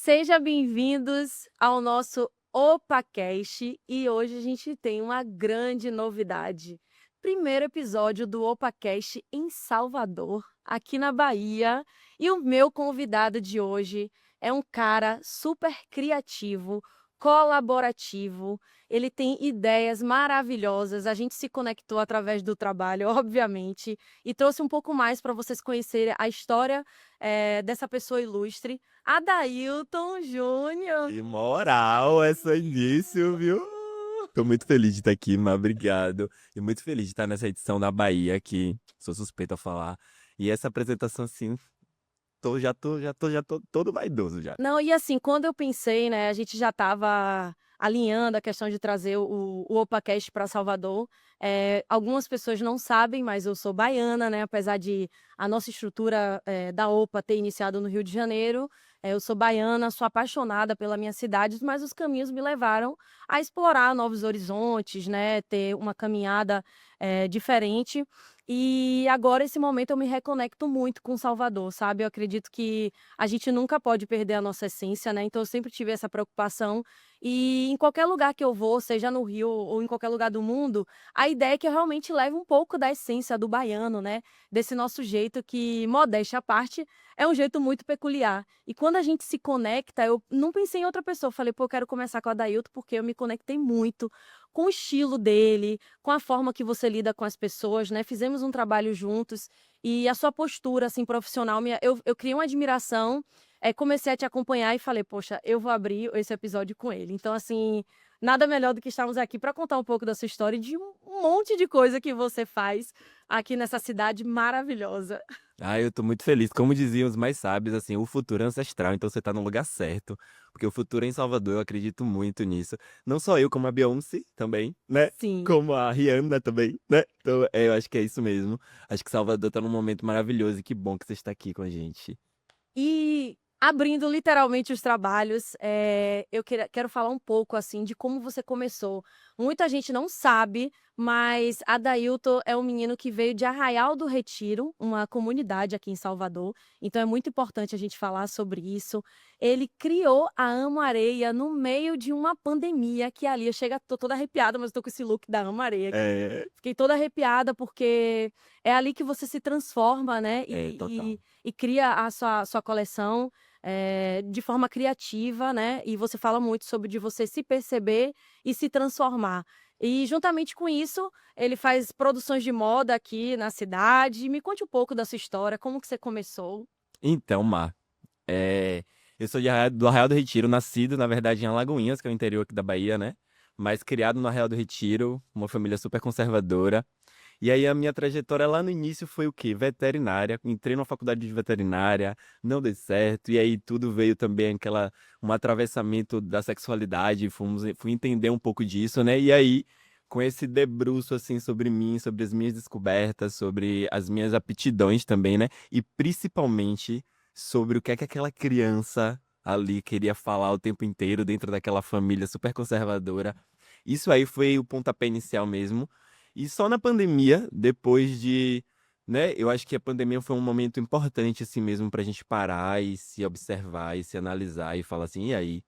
Sejam bem-vindos ao nosso OpaCast e hoje a gente tem uma grande novidade. Primeiro episódio do OpaCast em Salvador, aqui na Bahia. E o meu convidado de hoje é um cara super criativo, colaborativo. Ele tem ideias maravilhosas. A gente se conectou através do trabalho, obviamente, e trouxe um pouco mais para vocês conhecerem a história dessa pessoa ilustre. Adailton Júnior. Que moral essa início, viu? Tô muito feliz de estar aqui, mas obrigado. E muito feliz de estar nessa edição da Bahia, que sou suspeito a falar. E essa apresentação, assim, já tô todo vaidoso já. Não, e assim, quando eu pensei, né, a gente já estava alinhando a questão de trazer o OpaCast para Salvador. Algumas pessoas não sabem, mas eu sou baiana, né? Apesar de a nossa estrutura da OPA ter iniciado no Rio de Janeiro, eu sou baiana, sou apaixonada pela minha cidade, mas os caminhos me levaram a explorar novos horizontes, né? Ter uma caminhada diferente. E agora, esse momento, eu me reconecto muito com Salvador, sabe? Eu acredito que a gente nunca pode perder a nossa essência, né? Então eu sempre tive essa preocupação. E em qualquer lugar que eu vou, seja no Rio ou em qualquer lugar do mundo, a ideia é que eu realmente leve um pouco da essência do baiano, né? Desse nosso jeito que, modéstia à parte, é um jeito muito peculiar. E quando a gente se conecta, eu não pensei em outra pessoa. Eu falei, pô, eu quero começar com a Adailton porque eu me conectei muito com o estilo dele, com a forma que você lida com as pessoas, né? Fizemos um trabalho juntos e a sua postura, assim, profissional, eu criei uma admiração, comecei a te acompanhar e falei, poxa, eu vou abrir esse episódio com ele. Então, assim, nada melhor do que estarmos aqui para contar um pouco da sua história e de um monte de coisa que você faz aqui nessa cidade maravilhosa. Ah, eu tô muito feliz. Como diziam os mais sábios, assim, o futuro é ancestral, então você tá no lugar certo. Porque o futuro é em Salvador, eu acredito muito nisso. Não só eu, como a Beyoncé também, né? Sim. Como a Rihanna também, né? Então, eu acho que é isso mesmo. Acho que Salvador tá num momento maravilhoso e que bom que você está aqui com a gente. E abrindo literalmente os trabalhos, quero falar um pouco assim de como você começou. Muita gente não sabe, mas Adailton é um menino que veio de Arraial do Retiro, uma comunidade aqui em Salvador. Então é muito importante a gente falar sobre isso. Ele criou a Amo Areia no meio de uma pandemia que ali eu tô toda arrepiada, mas eu tô com esse look da Amo Areia aqui. É, Fiquei toda arrepiada porque é ali que você se transforma, né? total. E cria a sua coleção de forma criativa, né? E você fala muito sobre de você se perceber e se transformar. E juntamente com isso, ele faz produções de moda aqui na cidade. Me conte um pouco da sua história, como que você começou? Então, Mar, eu sou do Arraial do Retiro, nascido, na verdade, em Alagoinhas, que é o interior aqui da Bahia, né? Mas criado no Arraial do Retiro, uma família super conservadora. E aí a minha trajetória lá no início foi o quê? Veterinária. Entrei na faculdade de veterinária, não deu certo. E aí tudo veio também um atravessamento da sexualidade, fui entender um pouco disso, né? E aí, com esse debruço assim sobre mim, sobre as minhas descobertas, sobre as minhas aptidões também, né? E principalmente sobre o que é que aquela criança ali queria falar o tempo inteiro dentro daquela família super conservadora. Isso aí foi o pontapé inicial mesmo. E só na pandemia, depois de, né? Eu acho que a pandemia foi um momento importante, assim mesmo, pra gente parar e se observar e se analisar e falar assim, e aí?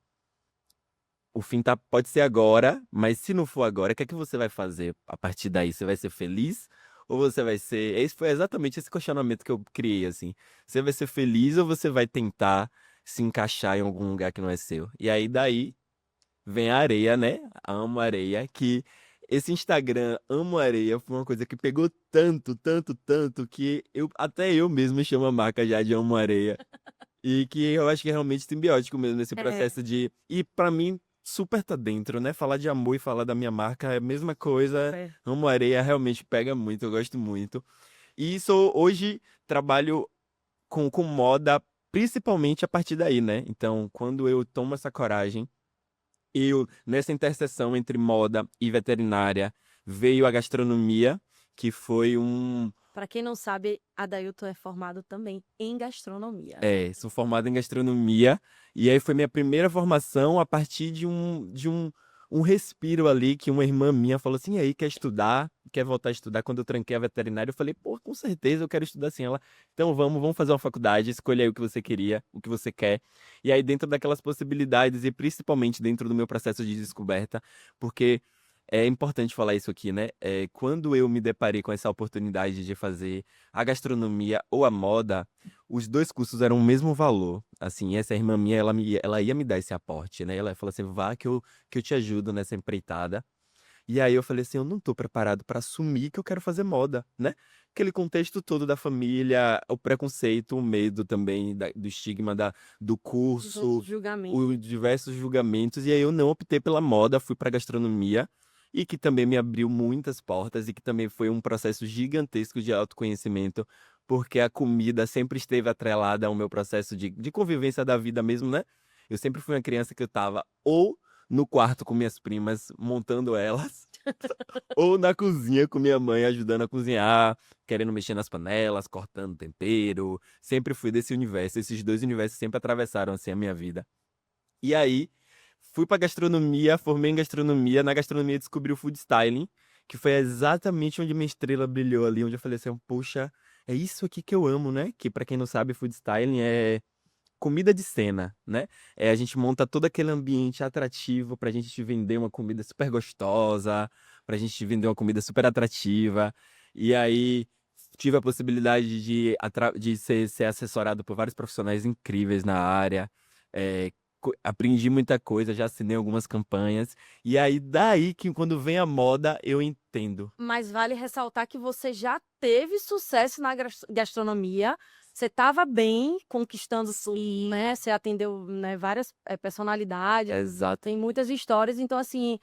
O fim pode ser agora, mas se não for agora, o que é que você vai fazer a partir daí? Você vai ser feliz? Ou você vai ser. Esse foi exatamente esse questionamento que eu criei, assim. Você vai ser feliz ou você vai tentar se encaixar em algum lugar que não é seu? E aí daí vem a areia, né? Amo areia, que esse Instagram Amo Areia foi uma coisa que pegou tanto, tanto, tanto, que até eu mesmo chamo a marca já de Amo Areia. E que eu acho que é realmente simbiótico mesmo nesse É, processo de. E pra mim, super tá dentro, né? Falar de amor e falar da minha marca é a mesma coisa. super. Amo Areia realmente pega muito, eu gosto muito. E isso hoje trabalho com moda, principalmente a partir daí, né? Então, quando eu tomo essa coragem nessa interseção entre moda e veterinária, veio a gastronomia, que foi um. Para quem não sabe, Adailton é formado também em gastronomia. Sou formado em gastronomia, e aí foi minha primeira formação a partir de um respiro ali que uma irmã minha falou assim: e aí, quer estudar? quer voltar a estudar. Quando eu tranquei a veterinária, eu falei, pô, com certeza eu quero estudar assim. Ela, então vamos fazer uma faculdade, escolha aí o que você queria, o que você quer. E aí, dentro daquelas possibilidades, e principalmente dentro do meu processo de descoberta, porque é importante falar isso aqui, né? Quando eu me deparei com essa oportunidade de fazer a gastronomia ou a moda, os dois cursos eram o mesmo valor. Assim, essa irmã minha, ela ia me dar esse aporte, né? Ela falou assim, vá que eu te ajudo nessa empreitada. E aí eu falei assim, eu não tô preparado para assumir que eu quero fazer moda, né? Aquele contexto todo da família, o preconceito, o medo também do estigma do Dos outros curso, julgamentos. os diversos julgamentos. E aí eu não optei pela moda, fui para gastronomia e que também me abriu muitas portas e que também foi um processo gigantesco de autoconhecimento, porque a comida sempre esteve atrelada ao meu processo de convivência da vida mesmo, né? Eu sempre fui uma criança que eu tava ou no quarto com minhas primas, montando elas, ou na cozinha com minha mãe, ajudando a cozinhar, querendo mexer nas panelas, cortando tempero. Sempre fui desse universo. Esses dois universos sempre atravessaram assim a minha vida. E aí, fui pra gastronomia, formei em gastronomia. Na gastronomia descobri o food styling, que foi exatamente onde minha estrela brilhou ali, onde eu falei assim, poxa, é isso aqui que eu amo, né? Que pra quem não sabe, food styling é comida de cena, né? A gente monta todo aquele ambiente atrativo pra gente te vender uma comida super gostosa, pra gente te vender uma comida super atrativa. E aí tive a possibilidade de ser assessorado por vários profissionais incríveis na área. É, aprendi muita coisa, já assinei algumas campanhas. E aí, daí que quando vem a moda, eu entendo. Mas vale ressaltar que você já teve sucesso na gastronomia. Você estava bem, conquistando, né? Você atendeu, né, várias personalidades. Exato. Tem muitas histórias, então assim,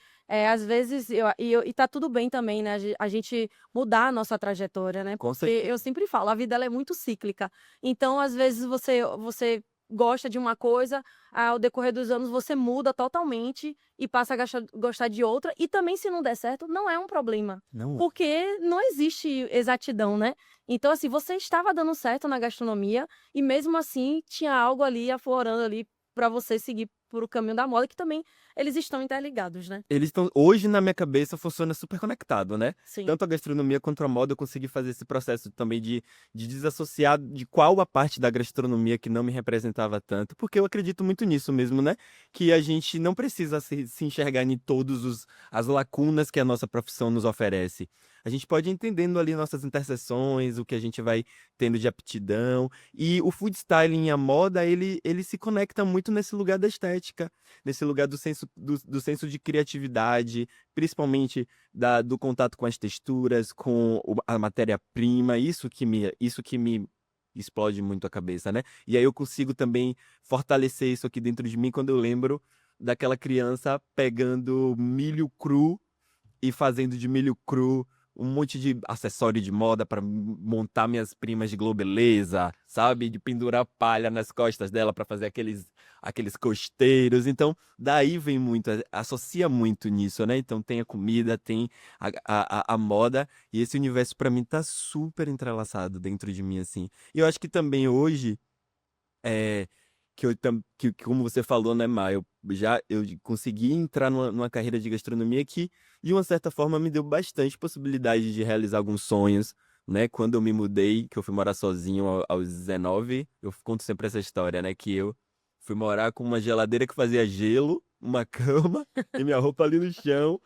às vezes, e tá tudo bem também, né, a gente mudar a nossa trajetória, né, Com porque certeza. eu sempre falo, a vida ela é muito cíclica, então às vezes você gosta de uma coisa, ao decorrer dos anos você muda totalmente e passa a gostar de outra, e também se não der certo, não é um problema, Não, porque não existe exatidão, né, então assim, você estava dando certo na gastronomia, e mesmo assim tinha algo ali aflorando ali para você seguir por o caminho da moda, que também eles estão interligados, né. eles estão. Hoje, na minha cabeça, funciona super conectado, né? Sim. Tanto a gastronomia quanto a moda, eu consegui fazer esse processo também de desassociar de qual a parte da gastronomia que não me representava tanto, porque eu acredito muito nisso mesmo, né? Que a gente não precisa se enxergar em todas as lacunas que a nossa profissão nos oferece. A gente pode ir entendendo ali nossas interseções, o que a gente vai tendo de aptidão. E o food styling e a moda, ele se conecta muito nesse lugar da estética, nesse lugar do senso de criatividade, principalmente do contato com as texturas, com a matéria-prima, isso que me explode muito a cabeça, né? E aí eu consigo também fortalecer isso aqui dentro de mim quando eu lembro daquela criança pegando milho cru e fazendo de milho cru um monte de acessório de moda para montar minhas primas de globeleza, sabe? De pendurar palha nas costas dela para fazer aqueles costeiros. Então, daí vem muito, associa muito nisso, né? Então, tem a comida, tem a moda, e esse universo para mim tá super entrelaçado dentro de mim, assim. E eu acho que também hoje é, que como você falou, né, Mar, eu consegui entrar numa carreira de gastronomia que, de uma certa forma, me deu bastante possibilidade de realizar alguns sonhos, né? Quando eu me mudei, que eu fui morar sozinho aos 19, eu conto sempre essa história, né? Que eu fui morar com uma geladeira que fazia gelo, uma cama e minha roupa ali no chão.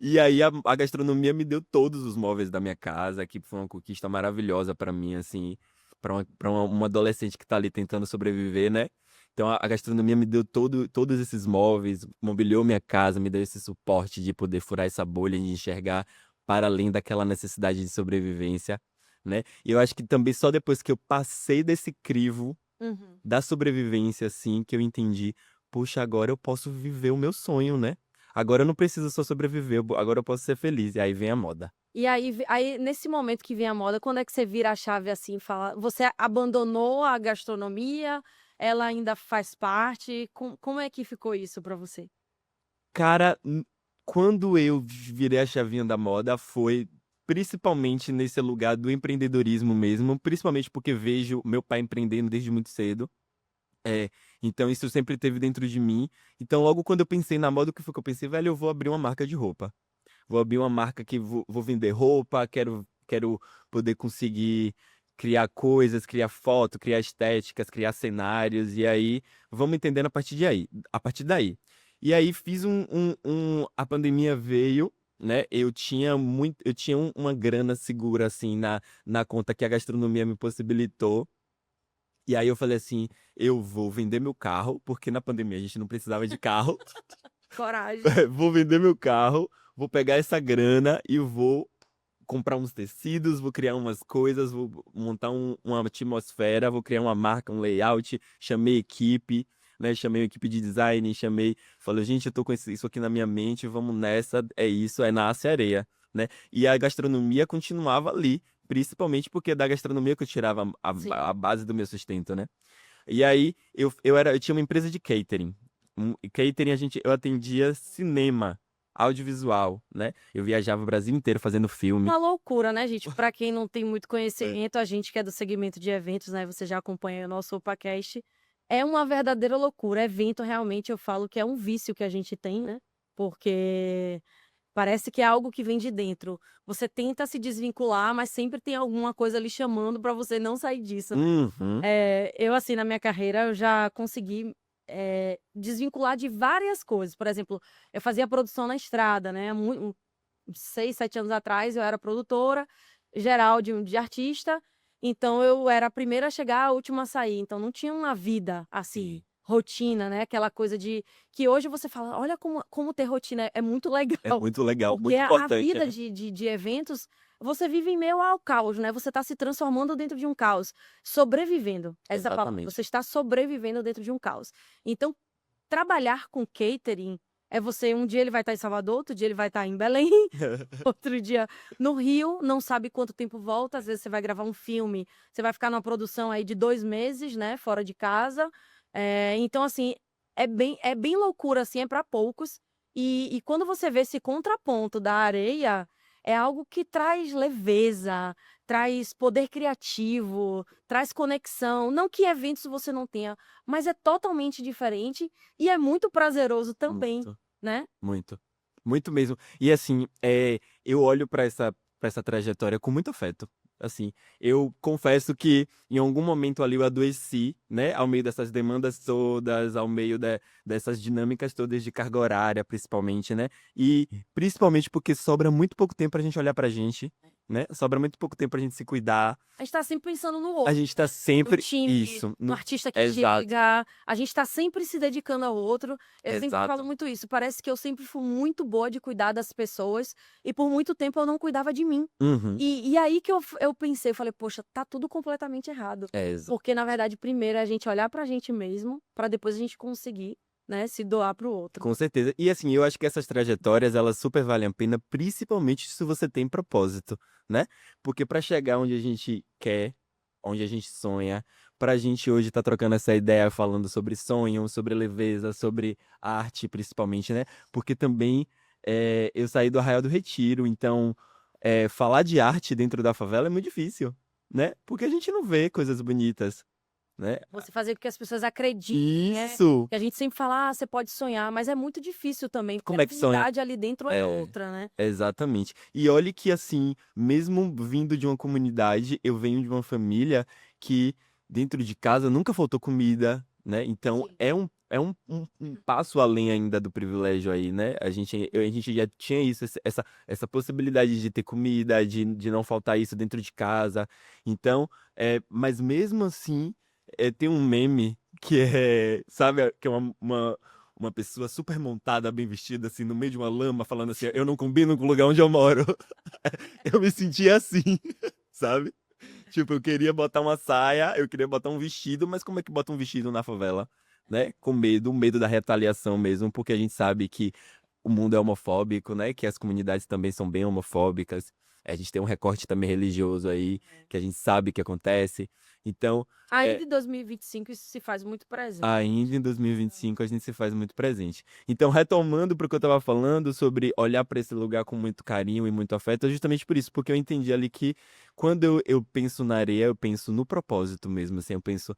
E aí a gastronomia me deu todos os móveis da minha casa, que foi uma conquista maravilhosa para mim, assim, para uma adolescente que tá ali tentando sobreviver, né? Então a gastronomia me deu todos esses móveis, mobiliou minha casa, me deu esse suporte de poder furar essa bolha, de enxergar para além daquela necessidade de sobrevivência, né? E eu acho que também só depois que eu passei desse crivo Uhum. da sobrevivência, assim, que eu entendi, puxa, agora eu posso viver o meu sonho, né? Agora eu não preciso só sobreviver, agora eu posso ser feliz. E aí vem a moda. E aí nesse momento que vem a moda, quando é que você vira a chave, assim, e fala você abandonou a gastronomia, ela ainda faz parte, como é que ficou isso pra você? Cara, quando eu virei a chavinha da moda foi principalmente nesse lugar do empreendedorismo mesmo, principalmente porque vejo meu pai empreendendo desde muito cedo. É, então isso sempre teve dentro de mim. Então logo quando eu pensei na moda, o que foi que eu pensei? Velho, eu vou abrir uma marca de roupa. vou abrir uma marca que vou vender roupa, quero poder conseguir criar coisas, criar foto, criar estéticas, criar cenários, e aí vamos entendendo a partir daí. E aí fiz a pandemia veio, né? Eu tinha uma grana segura assim na conta que a gastronomia me possibilitou. E aí eu falei assim, eu vou vender meu carro, porque na pandemia a gente não precisava de carro. Coragem. Vou vender meu carro, vou pegar essa grana e vou comprar uns tecidos, vou criar umas coisas, vou montar uma atmosfera, vou criar uma marca, um layout, chamei equipe, né? Chamei uma equipe de design, falei, gente, eu tô com isso aqui na minha mente, vamos nessa, é isso, é nasce areia, né? E a gastronomia continuava ali, principalmente porque é da gastronomia que eu tirava Sim. a base do meu sustento, né? E aí eu tinha uma empresa de catering. Catering eu atendia cinema, audiovisual, né? Eu viajava o Brasil inteiro fazendo filme. Uma loucura, né, gente? Para quem não tem muito É. conhecimento, a gente que é do segmento de eventos, né? Você já acompanha o nosso OpaCast. É uma verdadeira loucura. Evento, realmente, eu falo que é um vício que a gente tem, né? Porque parece que é algo que vem de dentro. Você tenta se desvincular, mas sempre tem alguma coisa ali chamando para você não sair disso. Uhum. Eu, assim, na minha carreira, eu já consegui desvincular de várias coisas. Por exemplo, eu fazia produção na estrada, né? 6, 7 anos atrás, eu era produtora geral de artista, então eu era a primeira a chegar, a última a sair. Então não tinha uma vida assim, Sim. rotina, né? Aquela coisa de que hoje você fala, olha como ter rotina é muito É legal. muito legal, Porque muito a importante, vida né? de eventos, você vive em meio ao caos, né? Você está se transformando dentro de um caos, sobrevivendo. Essa é a palavra. Exatamente. Você está sobrevivendo dentro de um caos. Então, trabalhar com catering é você, um dia ele vai estar em Salvador, outro dia ele vai estar em Belém, outro dia no Rio, não sabe quanto tempo volta. Às vezes você vai gravar um filme, você vai ficar numa produção aí de 2 meses, né? Fora de casa. Então, assim, é bem loucura, assim, é para poucos. E quando você vê esse contraponto da areia, é algo que traz leveza, traz poder criativo, traz conexão. Não que eventos você não tenha, mas é totalmente diferente e é muito prazeroso também, Muito, né? muito. Muito mesmo. E assim, eu olho para essa trajetória com muito afeto. Assim, eu confesso que em algum momento ali eu adoeci, né? Ao meio dessas demandas todas, ao meio dessas dinâmicas todas de carga horária, principalmente, né? E principalmente porque sobra muito pouco tempo pra gente olhar pra gente, né? Sobra muito pouco tempo pra gente se cuidar. A gente tá sempre pensando no A outro, gente tá no sempre. time, Isso. no artista que Exato. chega, a gente tá sempre se dedicando ao outro. Eu sempre falo Exato. muito isso, parece que eu sempre fui muito boa de cuidar das pessoas e por muito tempo eu não cuidava de mim. Uhum. E aí que eu pensei, eu falei, poxa, tá tudo completamente errado. Exato. Porque, na verdade, primeiro é a gente olhar pra gente mesmo, pra depois a gente conseguir, né, se doar pro outro. Com certeza. E assim, eu acho que essas trajetórias, elas super valem a pena, principalmente se você tem propósito, né? Porque pra chegar onde a gente quer, onde a gente sonha, pra gente hoje estar trocando essa ideia, falando sobre sonho, sobre leveza, sobre arte, principalmente, né? Porque também eu saí do Arraial do Retiro, então falar de arte dentro da favela é muito difícil, né? Porque a gente não vê coisas bonitas, né? Você fazer com que as pessoas acreditem, Isso! que a gente sempre fala, você pode sonhar, mas é muito difícil também, porque Como a é que sonha? realidade ali dentro é É, outra, né? exatamente. E olhe que assim, mesmo vindo de uma comunidade, eu venho de uma família que dentro de casa nunca faltou comida, né? Então Sim. é um passo além ainda do privilégio aí, né? A gente já tinha isso, essa possibilidade de ter comida, de não faltar isso dentro de casa. Então, mas mesmo assim, tem um meme que sabe, que é uma pessoa super montada, bem vestida, assim, no meio de uma lama, falando assim, eu não combino com o lugar onde eu moro. Eu me sentia assim, sabe? Tipo, eu queria botar uma saia, eu queria botar um vestido, mas como é que bota um vestido na favela? Né? Com medo, medo da retaliação mesmo, porque a gente sabe que o mundo é homofóbico, né? Que as comunidades também são bem homofóbicas. A gente tem um recorte também religioso aí, que a gente sabe que acontece. Então, Ainda é, em 2025 isso se faz muito presente. ainda em 2025 a gente se faz muito presente. Então, retomando para o que eu estava falando sobre olhar para esse lugar com muito carinho e muito afeto, é justamente por isso, porque eu entendi ali que quando eu penso na areia, eu penso no propósito mesmo, assim, eu penso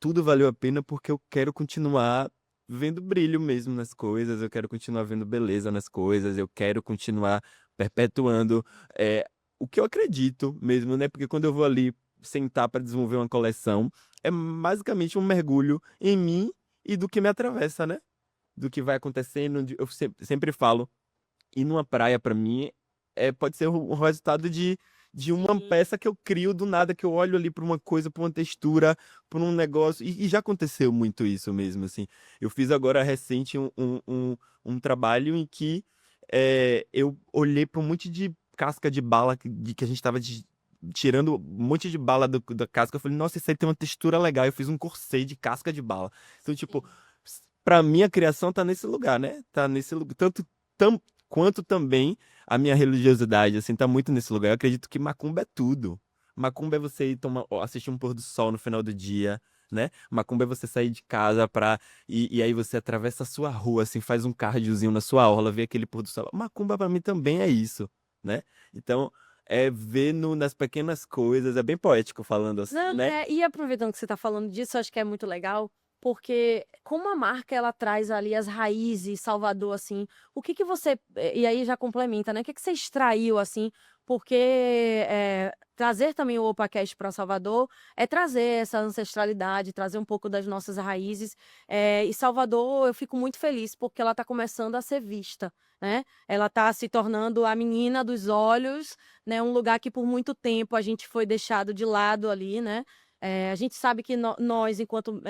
tudo valeu a pena porque eu quero continuar vendo brilho mesmo nas coisas, eu quero continuar vendo beleza nas coisas, eu quero continuar perpetuando é, o que eu acredito mesmo, né? Porque quando eu vou ali sentar para desenvolver uma coleção, é basicamente um mergulho em mim e do que me atravessa, né? Do que vai acontecendo. Eu sempre falo, ir numa praia para mim pode ser o resultado de uma Sim. peça que eu crio do nada, que eu olho ali para uma coisa, para uma textura, para um negócio. E já aconteceu muito isso mesmo, assim. Eu fiz agora recente um trabalho em que eu olhei para um monte de casca de bala que a gente estava tirando um monte de bala da casca. Eu falei, nossa, isso aí tem uma textura legal. Eu fiz um corset de casca de bala. Então, tipo, Sim. pra mim a criação tá nesse lugar, né? Tá nesse lugar. Quanto também a minha religiosidade, assim, tá muito nesse lugar. Eu acredito que macumba é tudo. Macumba é você ir assistir um pôr do sol no final do dia, né? Macumba é você sair de casa e aí você atravessa a sua rua, assim, faz um cardiozinho na sua orla, vê aquele pôr do sol. Macumba pra mim também é isso, né? Então, é ver nas pequenas coisas, é bem poético falando assim, Não, né? e aproveitando que você está falando disso, eu acho que é muito legal, porque como a marca ela traz ali as raízes, Salvador, assim, o que que você, e aí já complementa, né? O que que você extraiu, assim, porque trazer também o OpaCast para Salvador é trazer essa ancestralidade, trazer um pouco das nossas raízes, e Salvador eu fico muito feliz porque ela está começando a ser vista, né? Ela está se tornando a menina dos olhos, né, um lugar que por muito tempo a gente foi deixado de lado ali, né? A gente sabe que nós, enquanto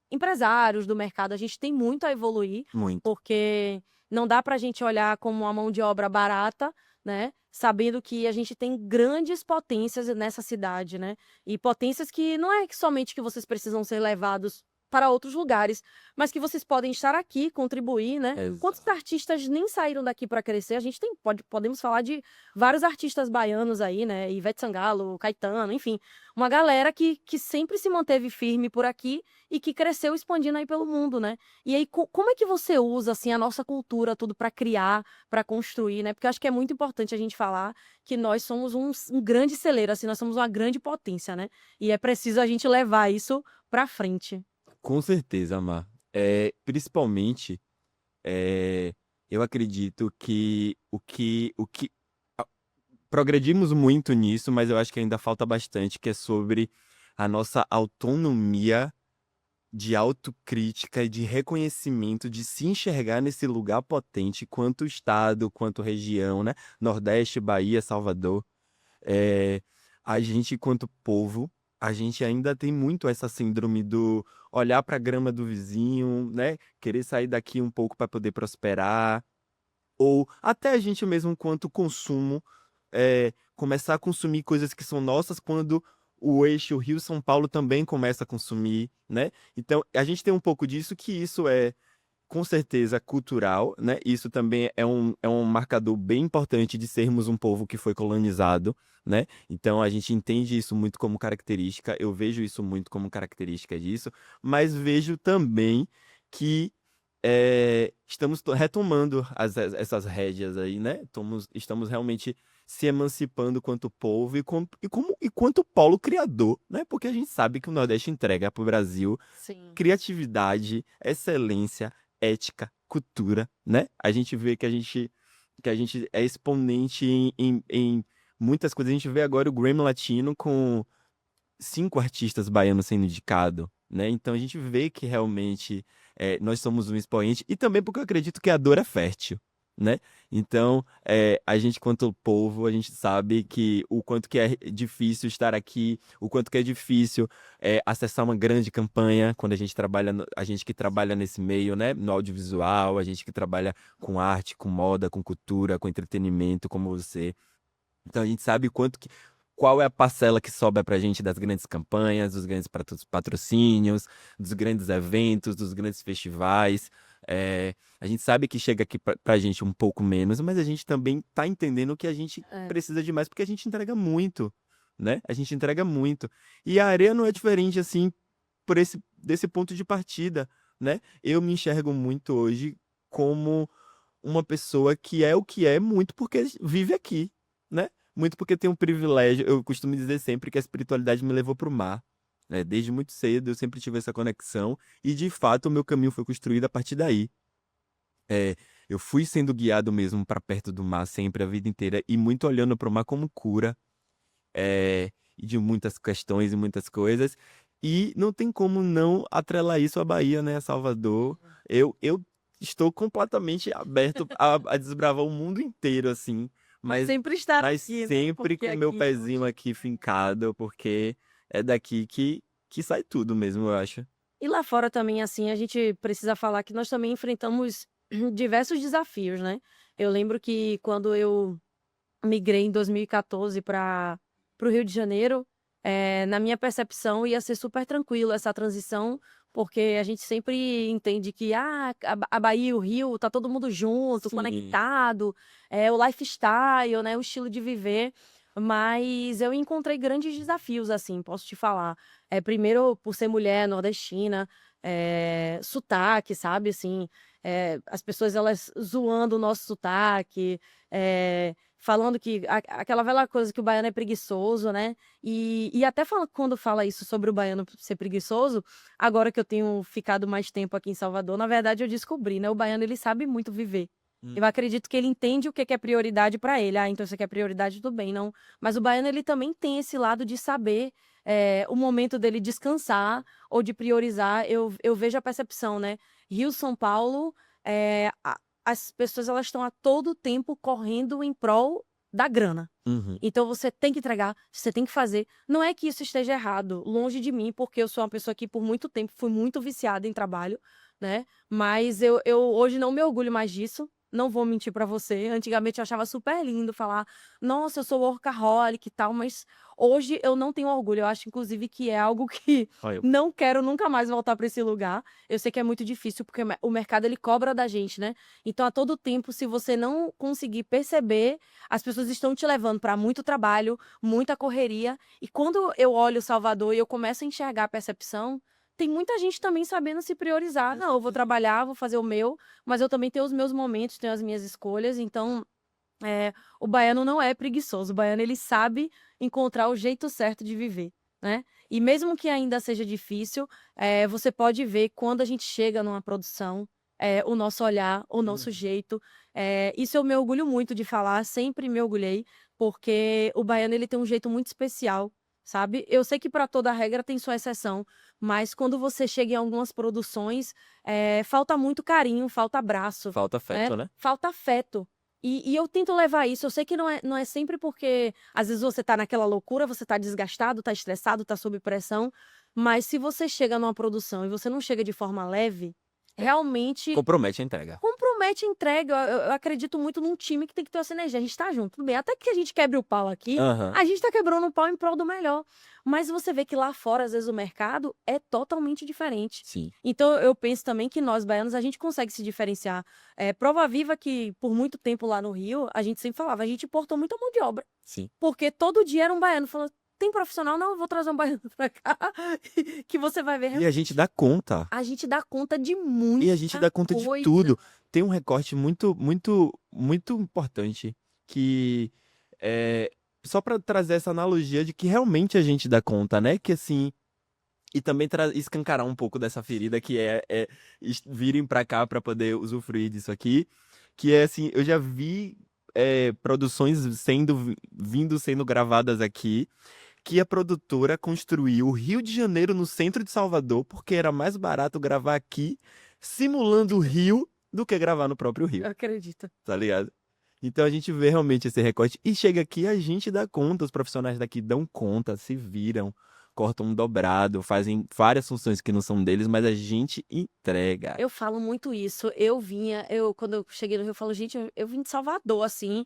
empresários do mercado, a gente tem muito a evoluir, Muito. porque não dá para a gente olhar como uma mão de obra barata, né? Sabendo que a gente tem grandes potências nessa cidade, né? E potências que não é que somente que vocês precisam ser levados para outros lugares, mas que vocês podem estar aqui, contribuir, né? Quantos Exato. artistas nem saíram daqui para crescer? A gente tem, podemos falar de vários artistas baianos aí, né? Ivete Sangalo, Caetano, enfim, uma galera que sempre se manteve firme por aqui e que cresceu expandindo aí pelo mundo, né? E aí, como é que você usa, assim, a nossa cultura, tudo para criar, para construir, né? Porque eu acho que é muito importante a gente falar que nós somos um grande celeiro, assim, nós somos uma grande potência, né? E é preciso a gente levar isso para frente. Com certeza, Mar. Principalmente, é, eu acredito que progredimos muito nisso, mas eu acho que ainda falta bastante, que é sobre a nossa autonomia de autocrítica e de reconhecimento, de se enxergar nesse lugar potente, quanto estado, quanto região, né? Nordeste, Bahia, Salvador. É, a gente, enquanto povo, a gente ainda tem muito essa síndrome do olhar para a grama do vizinho, né? Querer sair daqui um pouco para poder prosperar, ou até a gente mesmo, enquanto consumo, começar a consumir coisas que são nossas quando o eixo Rio-São Paulo também começa a consumir, né? Então, a gente tem um pouco disso, que isso é com certeza cultural, né? Isso também é um marcador bem importante de sermos um povo que foi colonizado, né? Então a gente entende isso muito como característica, eu vejo isso muito como característica disso, mas vejo também que estamos retomando essas rédeas aí, né? Estamos realmente se emancipando quanto povo e quanto polo criador, né? Porque a gente sabe que o Nordeste entrega para o Brasil Sim. criatividade, excelência, ética, cultura, né? A gente vê que a gente é exponente em muitas coisas. A gente vê agora o Grammy Latino com 5 artistas baianos sendo indicados, né? Então a gente vê que realmente nós somos um expoente e também porque eu acredito que a dor é fértil, né? Então a gente, quanto povo, a gente sabe que o quanto que é difícil estar aqui, o quanto que é difícil acessar uma grande campanha quando a gente trabalha, a gente que trabalha nesse meio, né? No audiovisual, a gente que trabalha com arte, com moda, com cultura, com entretenimento, como você. Então a gente sabe qual é a parcela que sobra pra gente das grandes campanhas, dos grandes patrocínios, dos grandes eventos, dos grandes festivais. A gente sabe que chega aqui pra gente um pouco menos, mas a gente também tá entendendo que a gente É. precisa de mais, porque a gente entrega muito, né? A gente entrega muito. E a areia não é diferente, assim, desse ponto de partida, né? Eu me enxergo muito hoje como uma pessoa que é o que é muito porque vive aqui, né? Muito porque tem um privilégio. Eu costumo dizer sempre que a espiritualidade me levou pro mar. Desde muito cedo eu sempre tive essa conexão e, de fato, o meu caminho foi construído a partir daí. É, eu fui sendo guiado mesmo para perto do mar sempre a vida inteira e muito olhando para o mar como cura, e de muitas questões e muitas coisas. E não tem como não atrelar isso à Bahia, né, a Salvador. Eu estou completamente aberto a desbravar o mundo inteiro, assim, Mas mas, sempre estar mas aqui, né? sempre Porque com o meu aqui é pezinho onde... aqui fincado, porque é daqui que sai tudo mesmo, eu acho. E lá fora também, assim, a gente precisa falar que nós também enfrentamos diversos desafios, né? Eu lembro que quando eu migrei em 2014 para o Rio de Janeiro, na minha percepção ia ser super tranquilo essa transição, porque a gente sempre entende que a Bahia e o Rio tá todo mundo junto, Sim. conectado, o lifestyle, né, o estilo de viver. Mas eu encontrei grandes desafios, assim, posso te falar. Primeiro, por ser mulher nordestina, sotaque, sabe, assim, as pessoas elas zoando o nosso sotaque, falando que aquela velha coisa que o baiano é preguiçoso, né? E até quando fala isso sobre o baiano ser preguiçoso, agora que eu tenho ficado mais tempo aqui em Salvador, na verdade eu descobri, né? O baiano ele sabe muito viver. Hum. Eu acredito que ele entende o que que é prioridade para ele. Ah, então isso aqui é prioridade, tudo bem, não. Mas o baiano ele também tem esse lado de saber o momento dele descansar ou de priorizar. Eu vejo a percepção, né? Rio, São Paulo, as pessoas elas estão a todo tempo correndo em prol da grana. Uhum. Então você tem que entregar, você tem que fazer. Não é que isso esteja errado, longe de mim, porque eu sou uma pessoa que por muito tempo fui muito viciada em trabalho, né? Mas eu hoje não me orgulho mais disso. Não vou mentir pra você. Antigamente eu achava super lindo falar, nossa, eu sou workaholic e tal, mas hoje eu não tenho orgulho. Eu acho, inclusive, que é algo que Olha, não quero nunca mais voltar pra esse lugar. Eu sei que é muito difícil, porque o mercado ele cobra da gente, né? Então, a todo tempo, se você não conseguir perceber, as pessoas estão te levando para muito trabalho, muita correria. E quando eu olho Salvador e eu começo a enxergar a percepção, tem muita gente também sabendo se priorizar. Não, eu vou trabalhar, vou fazer o meu, mas eu também tenho os meus momentos, tenho as minhas escolhas. Então, o baiano não é preguiçoso. O baiano ele sabe encontrar o jeito certo de viver, né? E mesmo que ainda seja difícil, você pode ver quando a gente chega numa produção, o nosso olhar, o nosso jeito. Isso eu me orgulho muito de falar, sempre me orgulhei, porque o baiano ele tem um jeito muito especial, sabe? Eu sei que para toda regra tem sua exceção, mas quando você chega em algumas produções, falta muito carinho, falta abraço, falta né? afeto, né? Falta afeto. E eu tento levar isso. Eu sei que não é sempre porque, às vezes, você tá naquela loucura, você tá desgastado, tá estressado, tá sob pressão. Mas se você chega numa produção e você não chega de forma leve, realmente Compromete a entrega. compromete a entrega. Eu acredito muito num time que tem que ter essa energia. A gente tá junto, tudo bem. Até que a gente quebre o pau aqui, Aham. a gente tá quebrando o pau em prol do melhor. Mas você vê que lá fora, às vezes, o mercado é totalmente diferente. Sim, Então, eu penso também que nós, baianos, a gente consegue se diferenciar. Prova viva que, por muito tempo lá no Rio, a gente sempre falava, a gente importou muita mão de obra. sim. Porque todo dia era um baiano falando, tem profissional? Não, eu vou trazer um baiano pra cá, que você vai ver. E a gente dá conta. A gente dá conta de E a gente muita dá conta de coisa. tudo. Tem um recorte muito, muito, muito importante que é só para trazer essa analogia de que realmente a gente dá conta, né? Que assim, e também escancarar um pouco dessa ferida que virem pra cá pra poder usufruir disso aqui, que é assim, eu já vi produções sendo gravadas aqui, que a produtora construiu o Rio de Janeiro no centro de Salvador, porque era mais barato gravar aqui, simulando o Rio, do que gravar no próprio Rio, Eu acredito. tá ligado? Então a gente vê realmente esse recorte. E chega aqui, a gente dá conta, os profissionais daqui dão conta, se viram, cortam um dobrado, fazem várias funções que não são deles, mas a gente entrega. Eu falo muito isso. Quando eu cheguei no Rio, eu falo, gente, eu vim de Salvador, assim.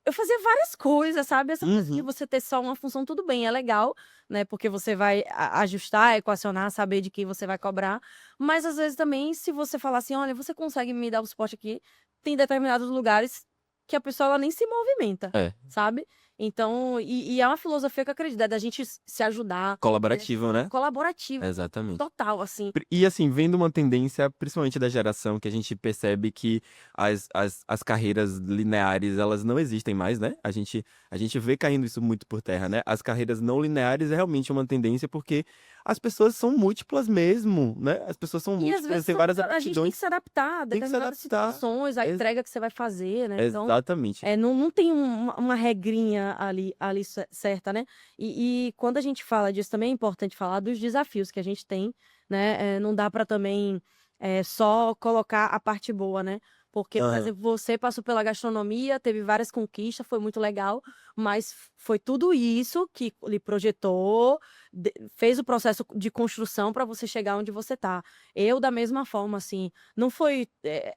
Eu fazia várias coisas, sabe? Essa coisa de Uhum. você ter só uma função, tudo bem, é legal, né? Porque você vai ajustar, equacionar, saber de quem você vai cobrar. Mas às vezes também, se você falar assim, olha, você consegue me dar o suporte aqui, tem determinados lugares que a pessoa ela nem se movimenta, É, sabe? Então, e é uma filosofia que eu acredito, é da gente se ajudar, colaborativo, né? colaborativo, Exatamente. total, assim. E assim, vendo uma tendência, principalmente da geração, que a gente percebe que as carreiras lineares, elas não existem mais, né? A gente vê caindo isso muito por terra, né? As carreiras não lineares é realmente uma tendência porque as pessoas são múltiplas mesmo, né? As pessoas são E às múltiplas, vezes têm várias a gente tem que aptidões, se adaptar a tem que se determinadas adaptar. situações, a Ex- entrega que você vai fazer, né? Então, Exatamente. não tem uma regrinha ali certa, né? E quando a gente fala disso, também é importante falar dos desafios que a gente tem, né? Não dá para também só colocar a parte boa, né? Porque, por Aham, exemplo, você passou pela gastronomia, teve várias conquistas, foi muito legal, mas foi tudo isso que lhe projetou, fez o processo de construção para você chegar onde você está. Eu, da mesma forma, assim, não foi.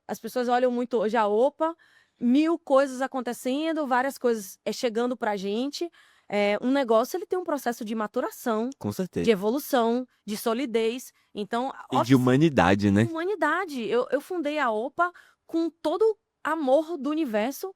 As pessoas olham muito hoje a OPA, mil coisas acontecendo, várias coisas chegando pra gente. Um negócio, ele tem um processo de maturação, com de certeza. evolução, de solidez. Então, E de humanidade, né? humanidade. Eu fundei a OPA com todo o amor do universo.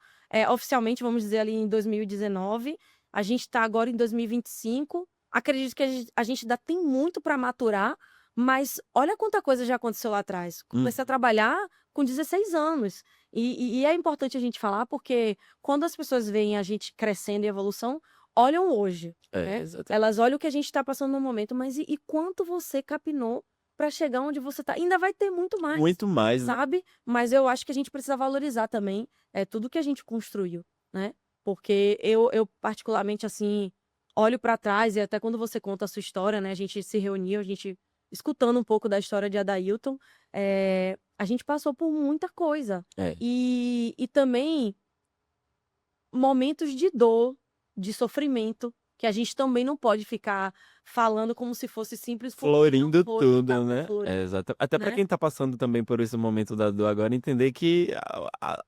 Oficialmente, vamos dizer, ali em 2019. A gente está agora em 2025. Acredito que a gente ainda tem muito para maturar, mas olha quanta coisa já aconteceu lá atrás. Comecei a Uhum. trabalhar com 16 anos. E é importante a gente falar, porque quando as pessoas veem a gente crescendo em evolução, olham hoje, né? Exatamente. Elas olham o que a gente está passando no momento, mas e quanto você capinou para chegar onde você tá? Ainda vai ter muito mais, Muito mais, né? sabe? Mas eu acho que a gente precisa valorizar também tudo que a gente construiu, né? Porque eu particularmente, assim, olho para trás e até quando você conta a sua história, né? A gente se reuniu, a gente escutando um pouco da história de Adailton, a gente passou por muita coisa. É. E também momentos de dor, de sofrimento, que a gente também não pode ficar falando como se fosse simples, porque não Florindo foi, não tá tudo, né? flores, É, exato. Até pra né? quem tá passando também por esse momento da dor agora, entender que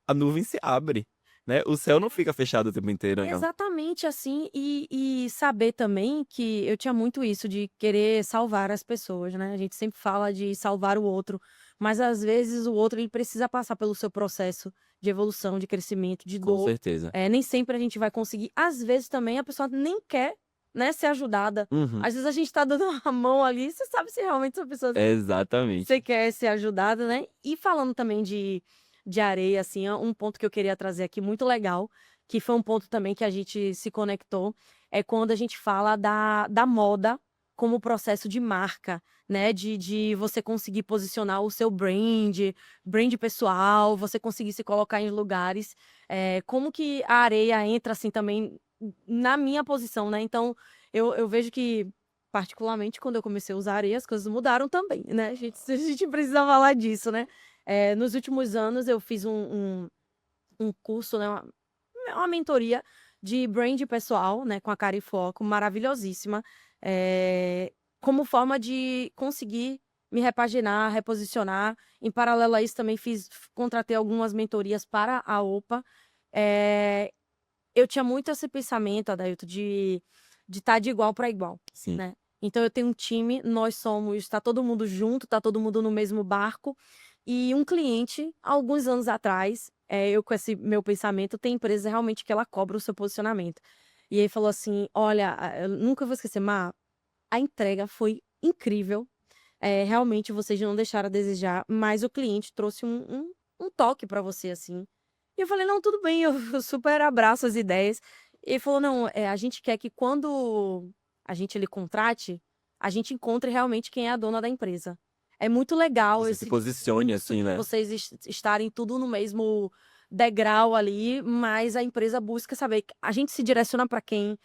a nuvem se abre, né? O céu não fica fechado o tempo inteiro, não. Exatamente assim, e saber também que eu tinha muito isso de querer salvar as pessoas, né? A gente sempre fala de salvar o outro, mas às vezes o outro ele precisa passar pelo seu processo de evolução, de crescimento, de Com dor. certeza. Nem sempre a gente vai conseguir. Às vezes também a pessoa nem quer, né, ser ajudada. Uhum. Às vezes a gente tá dando a mão ali, você sabe se realmente essa pessoa você Exatamente. quer ser ajudada, né? E falando também de areia, assim, um ponto que eu queria trazer aqui muito legal, que foi um ponto também que a gente se conectou, é quando a gente fala da moda como processo de marca, né? De você conseguir posicionar o seu brand pessoal, você conseguir se colocar em lugares. Como que a areia entra, assim, também na minha posição, né? Então, eu vejo que particularmente quando eu comecei a usar areia, as coisas mudaram também, né? A gente precisa falar disso, né? Nos últimos anos eu fiz um curso, né? Uma mentoria de brand pessoal, né? Com a Cari Foco, maravilhosíssima. Como forma de conseguir me repaginar, reposicionar. Em paralelo a isso, também contratei algumas mentorias para a OPA. Eu tinha muito esse pensamento, Adailto, de estar de igual para igual, Sim. né? Então eu tenho um time, tá todo mundo junto, tá todo mundo no mesmo barco. E um cliente, há alguns anos atrás, eu com esse meu pensamento, tem empresa realmente que ela cobra o seu posicionamento. E ele falou assim: olha, eu nunca vou esquecer, Mar, a entrega foi incrível. Realmente vocês não deixaram a desejar, mas o cliente trouxe um toque para você, assim. E eu falei, não, tudo bem, eu super abraço as ideias. E ele falou, não, a gente quer que quando a gente ele contrate, a gente encontre realmente quem é a dona da empresa. É muito legal Você se esse posicione discurso assim, de né? vocês estarem tudo no mesmo degrau ali, mas a empresa busca saber, a gente se direciona para quem,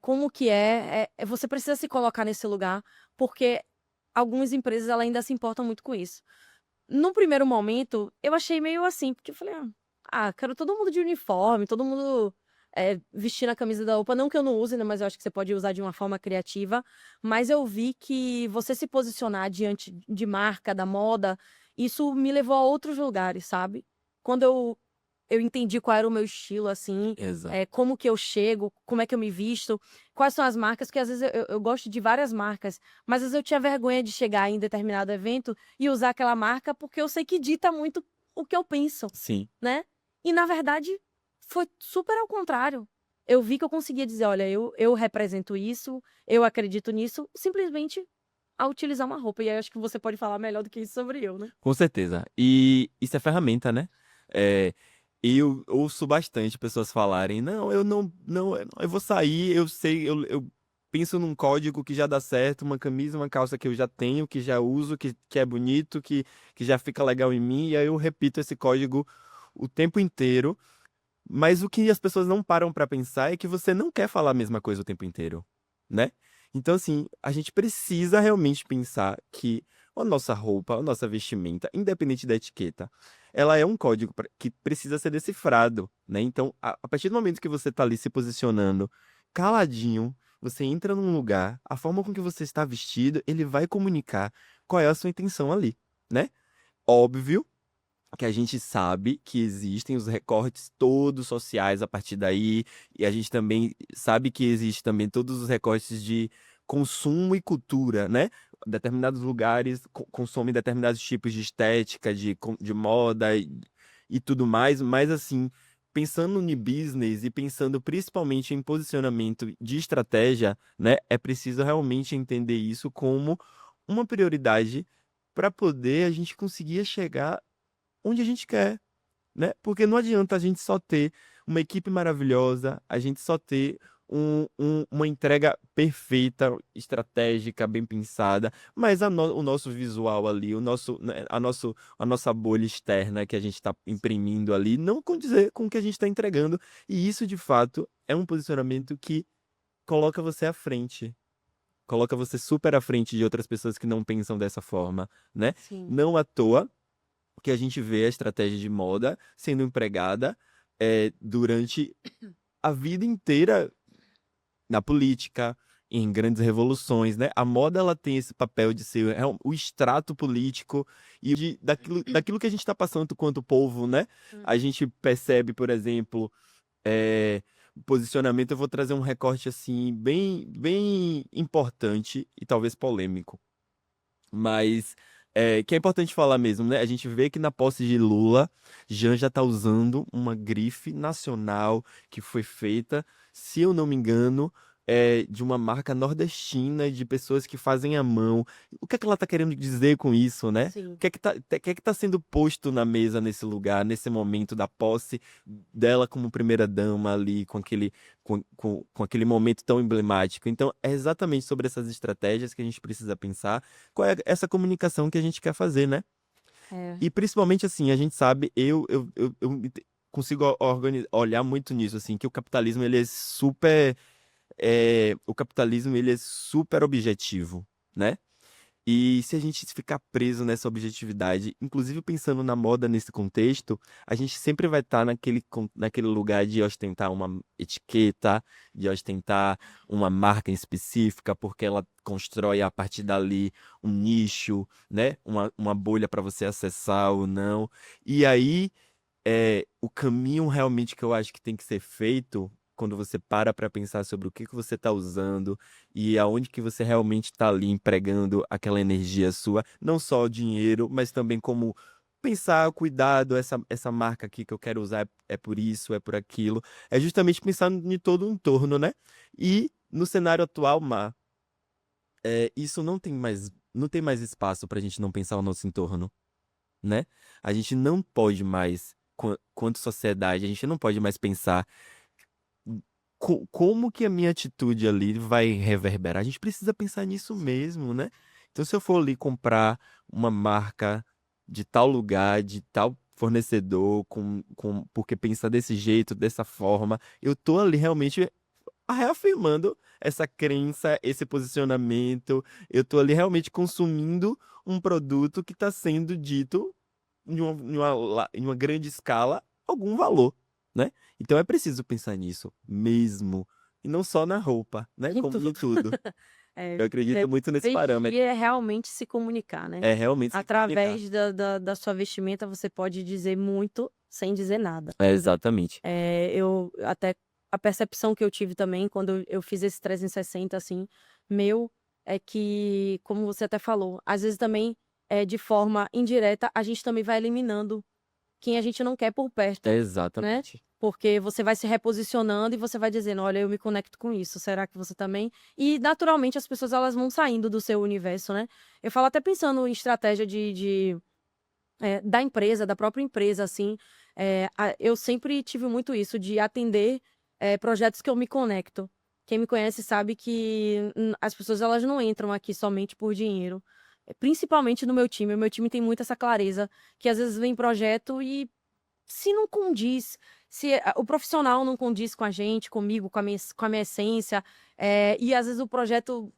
como que você precisa se colocar nesse lugar, porque algumas empresas ela ainda se importam muito com isso. Num primeiro momento, eu achei meio assim, porque eu falei, quero todo mundo de uniforme, todo mundo vestindo a camisa da OPA. Não que eu não use, né, mas eu acho que você pode usar de uma forma criativa. Mas eu vi que você se posicionar diante de marca, da moda, isso me levou a outros lugares, sabe? Quando eu entendi qual era o meu estilo, assim, Exato. como que eu chego, como é que eu me visto, quais são as marcas, porque às vezes eu gosto de várias marcas, mas às vezes eu tinha vergonha de chegar em determinado evento e usar aquela marca porque eu sei que dita muito o que eu penso, Sim. né? E na verdade foi super ao contrário. Eu vi que eu conseguia dizer, olha, eu represento isso, eu acredito nisso, simplesmente a utilizar uma roupa. E aí eu acho que você pode falar melhor do que isso sobre eu, né? Com certeza. E isso é ferramenta, né? É, eu ouço bastante pessoas falarem, não, eu não, eu vou sair, eu sei, eu penso num código que já dá certo, uma camisa, uma calça que eu já tenho, que já uso, que é bonito, que já fica legal em mim, e aí eu repito esse código o tempo inteiro. Mas o que as pessoas não param pra pensar é que você não quer falar a mesma coisa o tempo inteiro, né? Então, assim, a gente precisa realmente pensar que a nossa roupa, a nossa vestimenta, independente da etiqueta, ela é um código que precisa ser decifrado, né? Então, a partir do momento que você tá ali se posicionando caladinho, você entra num lugar, a forma com que você está vestido, ele vai comunicar qual é a sua intenção ali, né? Óbvio que a gente sabe que existem os recortes todos sociais a partir daí, e a gente também sabe que existe também todos os recortes de consumo e cultura, né? Determinados lugares consomem determinados tipos de estética, de moda e tudo mais, mas assim, pensando no business e pensando principalmente em posicionamento de estratégia, né? É preciso realmente entender isso como uma prioridade para poder a gente conseguir chegar onde a gente quer, né? Porque não adianta a gente só ter uma equipe maravilhosa, a gente só ter uma entrega perfeita, estratégica, bem pensada, mas o nosso visual ali, né, a nossa bolha externa que a gente está imprimindo ali, não condizer com o que a gente está entregando. E isso, de fato, é um posicionamento que coloca você à frente. Coloca você super à frente de outras pessoas que não pensam dessa forma, né? Sim. Não à toa que a gente vê a estratégia de moda sendo empregada durante a vida inteira na política, em grandes revoluções, né? A moda ela tem esse papel de ser o extrato político e daquilo que a gente está passando quanto povo, né? A Uhum. gente percebe, por exemplo, posicionamento. Eu vou trazer um recorte assim bem importante e talvez polêmico. Mas que é importante falar mesmo, né? A gente vê que na posse de Lula, Jean já tá usando uma grife nacional que foi feita, se eu não me engano, de uma marca nordestina, de pessoas que fazem à mão. O que é que ela tá querendo dizer com isso, né? Sim. O que é que tá sendo posto na mesa nesse lugar, nesse momento da posse dela como primeira-dama ali, com aquele momento tão emblemático? Então, é exatamente sobre essas estratégias que a gente precisa pensar qual é essa comunicação que a gente quer fazer, né? É. E principalmente assim, a gente sabe, consigo olhar muito nisso, assim, que o capitalismo ele é o capitalismo ele é super objetivo, né? E se a gente ficar preso nessa objetividade, inclusive pensando na moda nesse contexto, a gente sempre vai estar naquele lugar de ostentar uma etiqueta, de ostentar uma marca em específica, porque ela constrói a partir dali um nicho, né? Uma bolha para você acessar ou não. E aí o caminho realmente que eu acho que tem que ser feito quando você para pensar sobre o que você está usando e aonde que você realmente está ali empregando aquela energia sua, não só o dinheiro, mas também como pensar, cuidado, essa marca aqui que eu quero usar é por isso, é por aquilo, é justamente pensar em todo o entorno, né? E no cenário atual, Mar, isso não tem mais espaço para a gente não pensar o nosso entorno, né? A gente não pode mais, quanto sociedade, a gente não pode mais pensar como que a minha atitude ali vai reverberar. A gente precisa pensar nisso mesmo, né? Então, se eu for ali comprar uma marca de tal lugar, de tal fornecedor, porque pensa desse jeito, dessa forma, eu tô ali realmente reafirmando essa crença, esse posicionamento. Eu tô ali realmente consumindo um produto que está sendo dito em uma grande escala algum valor, né? Então é preciso pensar nisso mesmo. E não só na roupa, né? Em Como tudo. em tudo. É, Eu acredito muito nesse vestir parâmetro. é realmente se comunicar, né? É realmente se comunicar. Através da sua vestimenta, você pode dizer muito sem dizer nada. É, exatamente. Eu até a percepção que eu tive também quando eu fiz esse 360 assim, meu, é que, como você até falou, às vezes também, de forma indireta, a gente também vai eliminando quem a gente não quer por É perto, né? exatamente. Porque você vai se reposicionando e você vai dizendo: "Olha, eu me conecto com isso, será que você também?" E naturalmente as pessoas elas vão saindo do seu universo, né? Eu falo até pensando em estratégia da empresa, da própria empresa, assim, eu sempre tive muito isso de atender, projetos que eu me conecto. Quem me conhece sabe que as pessoas elas não entram aqui somente por dinheiro, principalmente no meu time. O meu time tem muito essa clareza, que às vezes vem projeto e se não condiz, se o profissional não condiz com a gente, comigo, com a minha essência, e às vezes o projeto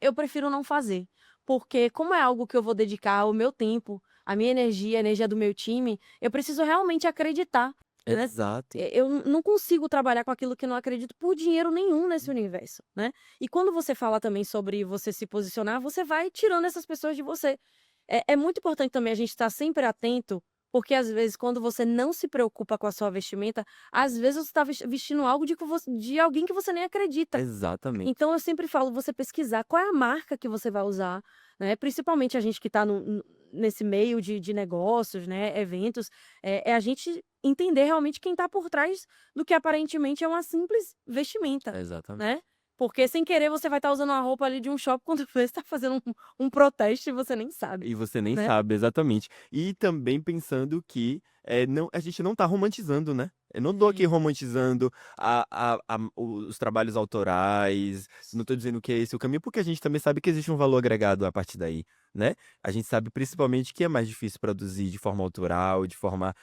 eu prefiro não fazer. Porque como é algo que eu vou dedicar o meu tempo, a minha energia, a energia do meu time, eu preciso realmente acreditar, né. Exato. Eu não consigo trabalhar com aquilo que eu não acredito por dinheiro nenhum nesse universo, né. E quando você fala também sobre você se posicionar, você vai tirando essas pessoas de você. É muito importante também a gente estar sempre atento, porque às vezes quando você não se preocupa com a sua vestimenta, às vezes você está vestindo algo de alguém que você nem acredita. Exatamente. Então eu sempre falo você pesquisar qual é a marca que você vai usar, né, principalmente a gente que está nesse meio de negócios, né, eventos, é a gente entender realmente quem está por trás do que aparentemente é uma simples vestimenta, Exatamente. né. Porque sem querer você vai estar usando uma roupa ali de um shopping quando você está fazendo um protesto e você nem sabe, E você nem né. sabe, exatamente. E também pensando que, não a gente não tá romantizando, né. Eu não tô aqui É, romantizando os trabalhos autorais, não tô dizendo que é esse o caminho, porque a gente também sabe que existe um valor agregado a partir daí, né. A gente sabe principalmente que é mais difícil produzir de forma autoral, de forma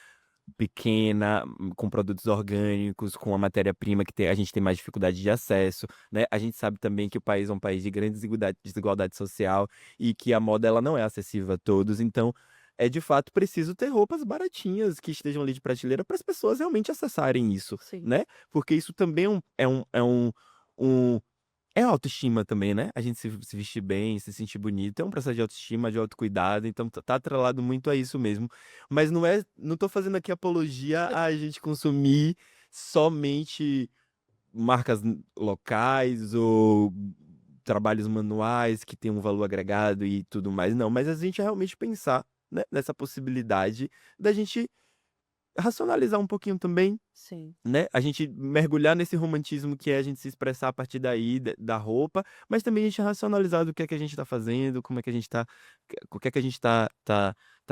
pequena, com produtos orgânicos, com a matéria-prima que a gente tem mais dificuldade de acesso, né. A gente sabe também que o país é um país de grande desigualdade social e que a moda ela não é acessível a todos, então, é de fato preciso ter roupas baratinhas que estejam ali de prateleira para as pessoas realmente acessarem isso, sim, né. Porque isso também um é autoestima também, né, a gente se vestir bem, se sentir bonito, é um processo de autoestima, de autocuidado, então tá atrelado muito a isso mesmo. Mas não tô fazendo aqui apologia a gente consumir somente marcas locais ou trabalhos manuais que têm um valor agregado e tudo mais, não, mas a gente realmente pensar, né, nessa possibilidade da gente racionalizar um pouquinho também, sim. né, a gente mergulhar nesse romantismo que é a gente se expressar a partir daí, da roupa, mas também a gente racionalizar do que é que a gente tá fazendo, como é que a gente tá o que é que a gente tá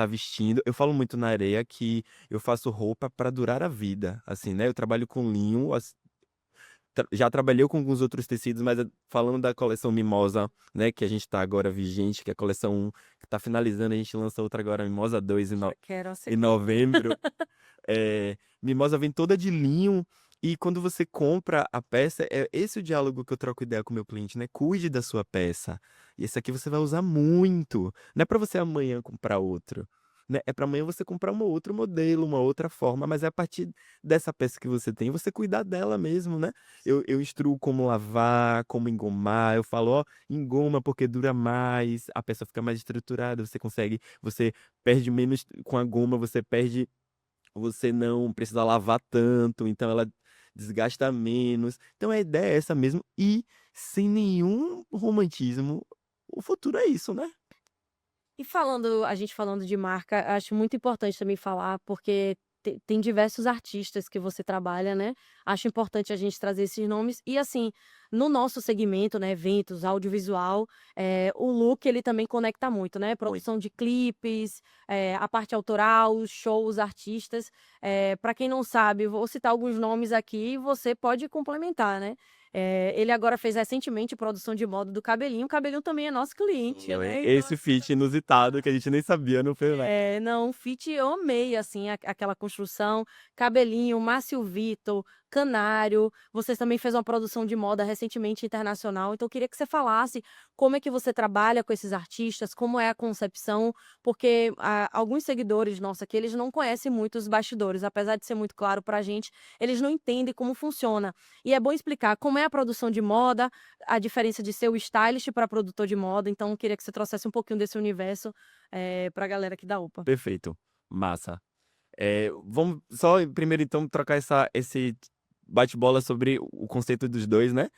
vestindo. Eu falo muito na areia que eu faço roupa pra durar a vida, assim, né, eu trabalho com linho, já trabalhei com alguns outros tecidos, mas falando da coleção Mimosa, né, que a gente tá agora vigente, que é a coleção 1, que tá finalizando, a gente lança outra agora, Mimosa 2 Já quero a em segunda. novembro. Mimosa vem toda de linho, e quando você compra a peça, é esse o diálogo que eu troco ideia com o meu cliente, né, cuide da sua peça. E esse aqui você vai usar muito, não é pra você amanhã comprar outro, né, é pra amanhã você comprar um outro modelo, uma outra forma, mas é a partir dessa peça que você tem, você cuidar dela mesmo, né. Eu instruo como lavar, como engomar, eu falo: "Ó, engoma porque dura mais, a peça fica mais estruturada, você perde menos com a goma, você não precisa lavar tanto, então ela desgasta menos". Então a ideia é essa mesmo e sem nenhum romantismo, o futuro é isso, né. E a gente falando de marca, acho muito importante também falar, porque tem diversos artistas que você trabalha, né? Acho importante a gente trazer esses nomes. E assim, no nosso segmento, né, eventos, audiovisual, o look ele também conecta muito, né? Muito. Produção de clipes, a parte autoral, os shows, artistas. Para quem não sabe, vou citar alguns nomes aqui e você pode complementar, né? Ele agora fez recentemente produção de moda do Cabelinho. O Cabelinho também é nosso cliente, Foi né? Então, esse feat inusitado que a gente nem sabia, não foi, né. não, fit eu amei, assim, aquela construção, Cabelinho, Márcio Vitor, Canário, você também fez uma produção de moda recentemente internacional, então eu queria que você falasse como é que você trabalha com esses artistas, como é a concepção, porque, alguns seguidores nossos aqui, eles não conhecem muito os bastidores, apesar de ser muito claro pra gente, eles não entendem como funciona. E é bom explicar como é a produção de moda, a diferença de ser o stylist para produtor de moda, então eu queria que você trouxesse um pouquinho desse universo pra galera aqui da UPA. Perfeito, massa. Vamos só primeiro então trocar esse bate-bola sobre o conceito dos 2, né.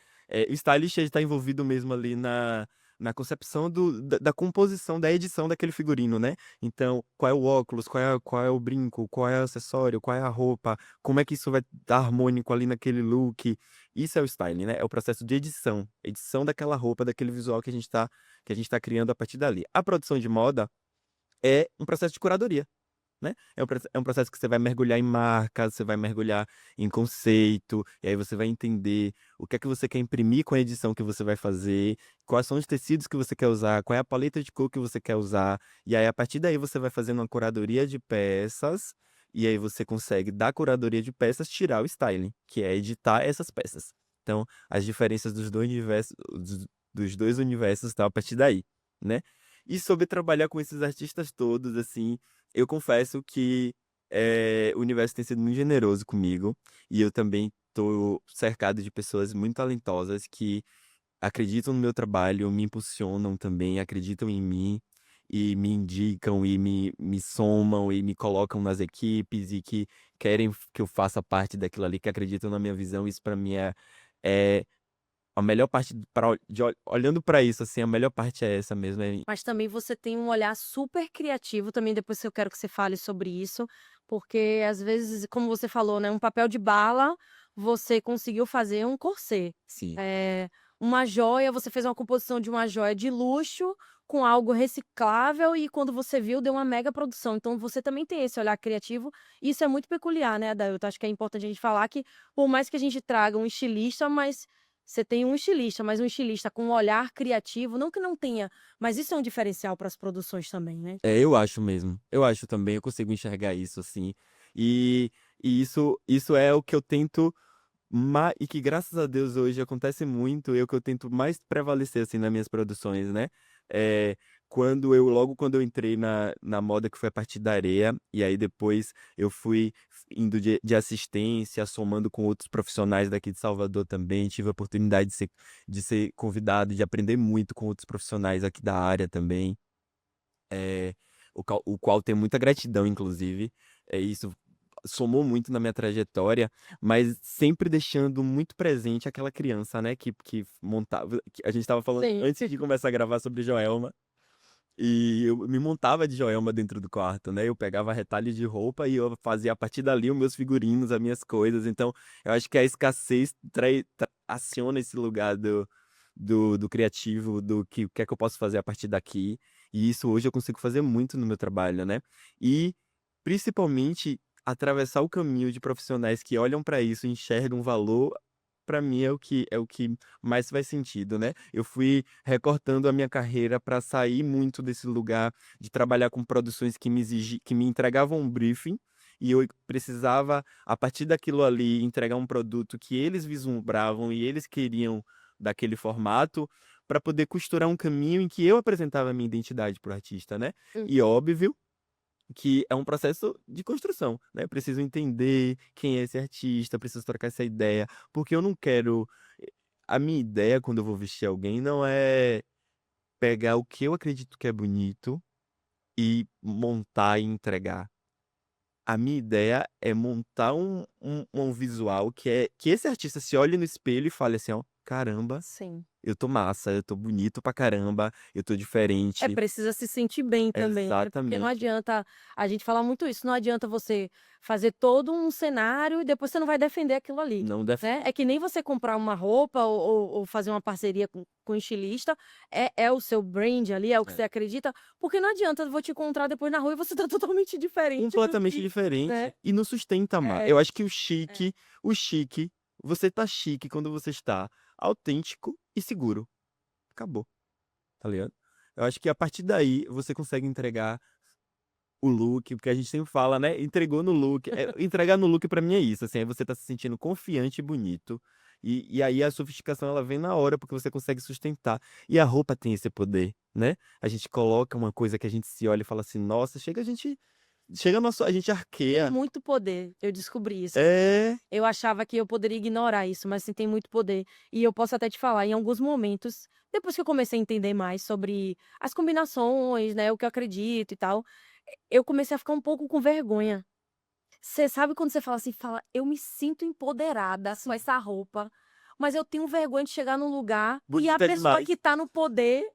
O stylist ele tá envolvido mesmo ali na concepção da composição, da edição daquele figurino, né. Então, qual é o óculos, qual é o brinco, qual é o acessório, qual é a roupa, como é que isso vai estar harmônico ali naquele look. Isso é o styling, né, é o processo de edição daquela roupa, daquele visual que a gente tá criando a partir dali. A produção de moda é um processo de curadoria. né? É um processo que você vai mergulhar em marca, você vai mergulhar em conceito, e aí você vai entender o que é que você quer imprimir com a edição que você vai fazer, quais são os tecidos que você quer usar, qual é a paleta de cor que você quer usar, e aí a partir daí você vai fazendo uma curadoria de peças, e aí você consegue, da curadoria de peças, tirar o styling, que é editar essas peças. Então, as diferenças dos dois universos estão a partir daí, né? E sobre trabalhar com esses artistas todos, assim, eu confesso que o universo tem sido muito generoso comigo, e eu também tô cercado de pessoas muito talentosas que acreditam no meu trabalho, me impulsionam também, acreditam em mim e me indicam e me somam e me colocam nas equipes e que querem que eu faça parte daquilo ali, que acreditam na minha visão. Isso para mim é a melhor parte, olhando para isso, assim, a melhor parte é essa mesmo. Mas também você tem um olhar super criativo também, depois eu quero que você fale sobre isso, porque às vezes, como você falou, né, um papel de bala, você conseguiu fazer um corset. Sim. Uma joia, você fez uma composição de uma joia de luxo com algo reciclável e quando você viu, deu uma mega produção. Então você também tem esse olhar criativo, e isso é muito peculiar, né, Adailton? Acho que é importante a gente falar que, por mais que a gente traga um estilista, mas você tem um estilista, mas um estilista com um olhar criativo, não que não tenha, mas isso é um diferencial para as produções também, né? Eu acho mesmo. Eu acho também, eu consigo enxergar isso, assim. E, e isso é o que eu tento, e que graças a Deus hoje acontece muito, é o que eu tento mais prevalecer, assim, nas minhas produções, né? É, logo quando eu entrei na moda, que foi a partir da areia, e aí depois eu fui indo de assistência, somando com outros profissionais daqui de Salvador também, tive a oportunidade de ser convidado, de aprender muito com outros profissionais aqui da área também, é, o qual tenho muita gratidão, inclusive. Isso somou muito na minha trajetória, mas sempre deixando muito presente aquela criança, né, que montava. A gente estava falando Sim. antes de começar a gravar sobre Joelma, e eu me montava de Joelma dentro do quarto, né? Eu pegava retalho de roupa e eu fazia a partir dali os meus figurinos, as minhas coisas. Então, eu acho que a escassez aciona esse lugar do criativo, do que o que é que eu posso fazer a partir daqui. E isso hoje eu consigo fazer muito no meu trabalho, né? E principalmente atravessar o caminho de profissionais que olham para isso, enxergam valor. Para mim é o que mais faz sentido, né? Eu fui recortando a minha carreira para sair muito desse lugar de trabalhar com produções que me entregavam um briefing e eu precisava, a partir daquilo ali, entregar um produto que eles vislumbravam e eles queriam daquele formato, para poder costurar um caminho em que eu apresentava a minha identidade para o artista, né? Hum. E óbvio que é um processo de construção, né? Eu preciso entender quem é esse artista, preciso trocar essa ideia, porque eu não quero. A minha ideia quando eu vou vestir alguém não é pegar o que eu acredito que é bonito e montar e entregar. A minha ideia é montar um visual que esse artista se olhe no espelho e fale assim, ó, caramba, Sim. eu tô massa, eu tô bonito pra caramba, eu tô diferente. Precisa se sentir bem também, né, porque não Exatamente. adianta a gente fala muito isso, não adianta você fazer todo um cenário e depois você não vai defender aquilo ali, Não def... né. É que nem você comprar uma roupa ou fazer uma parceria com um estilista, é o seu brand ali, é o que é, você acredita, porque não adianta, eu vou te encontrar depois na rua e você tá totalmente diferente do completamente que, diferente né. e não sustenta mais. É, Eu acho que é. você tá chique quando você está autêntico e seguro. Acabou, tá ligado? Eu acho que a partir daí você consegue entregar o look, porque a gente sempre fala, né? Entregou no look. Entregar no look pra mim é isso, assim, aí você tá se sentindo confiante e bonito. E aí a sofisticação ela vem na hora, porque você consegue sustentar. E a roupa tem esse poder, né? A gente coloca uma coisa que a gente se olha e fala assim, nossa, a gente Tem arqueia. muito poder, eu descobri isso. É, Eu achava que eu poderia ignorar isso, mas sim, tem muito poder. E eu posso até te falar, em alguns momentos, depois que eu comecei a entender mais sobre as combinações, né, o que eu acredito e tal, eu comecei a ficar um pouco com vergonha. Você sabe quando você fala assim, fala: "Eu me sinto empoderada com essa roupa", mas eu tenho vergonha de chegar num lugar e a bonita pessoa que demais. tá no poder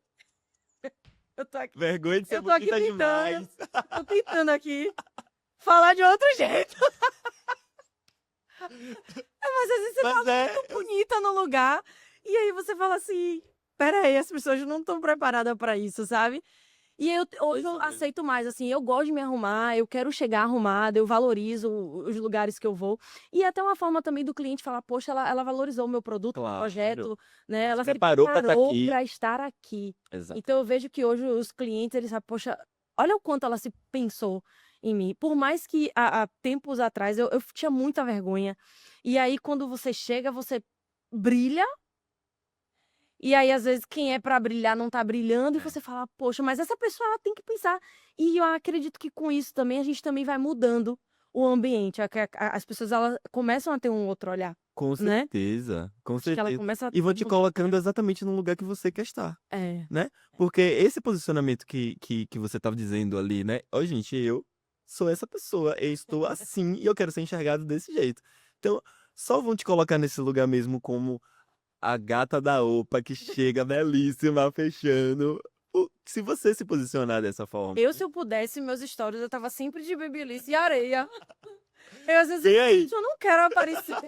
eu tô aqui Vergonha de ser eu tô aqui bonita tentando, demais. tô tentando aqui falar de outro jeito. Mas às vezes você tá Mas muito bonita no lugar, e aí você fala assim: "Espera aí, as pessoas não estão preparadas pra isso", sabe. E hoje eu aceito mais, assim, eu gosto de me arrumar, eu quero chegar arrumada, eu valorizo os lugares que eu vou. E até uma forma também do cliente falar, poxa, ela valorizou o meu produto, o Claro. projeto, né? Ela se Preparou pra estar preparou aqui. para estar aqui. Exato. Então eu vejo que hoje os clientes, eles sabem, poxa, olha o quanto ela se pensou em mim. Por mais que há tempos atrás eu tinha muita vergonha. E aí, quando você chega, você brilha. E aí, às vezes, quem é pra brilhar não tá brilhando, e você fala: "Poxa, mas essa pessoa ela tem que pensar". E eu acredito que com isso também, a gente também vai mudando o ambiente, as pessoas elas começam a ter um outro olhar, Com né. certeza, com Acho que ela certeza. começa a E vão te mudar. colocando exatamente no lugar que você quer estar, É. né. Porque esse posicionamento que você estava dizendo ali, né: "Ó gente, eu sou essa pessoa, eu estou assim e eu quero ser enxergado desse jeito". Então, só vão te colocar nesse lugar mesmo como a gata da OPA que chega belíssima, fechando, se você se posicionar dessa forma. Se eu pudesse, meus stories eu estava sempre de babyliss e areia. Eu às vezes Vem aí. gente, eu não quero aparecer.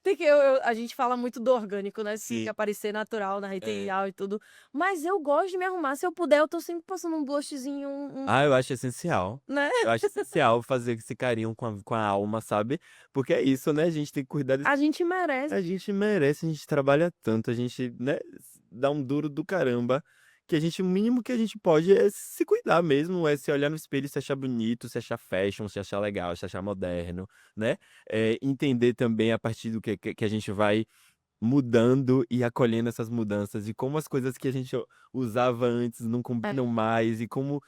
Tem que a gente fala muito do orgânico, né, tem que Sim. aparecer natural na rede É. social e tudo, mas eu gosto de me arrumar, se eu puder eu tô sempre passando um blushzinho, Ah, eu acho essencial. né. Eu acho essencial fazer esse carinho com a alma, sabe. Porque é isso, né, a gente tem que cuidar A gente merece. a gente merece, a gente trabalha tanto, a gente, né, dá um duro do caramba, que a gente o mínimo que a gente pode é se cuidar mesmo, é se olhar no espelho e se achar bonito, se achar fashion, se achar legal, se achar moderno, né. Entender também a partir do que a gente vai mudando e acolhendo essas mudanças, e como as coisas que a gente usava antes não É. combinam mais, e como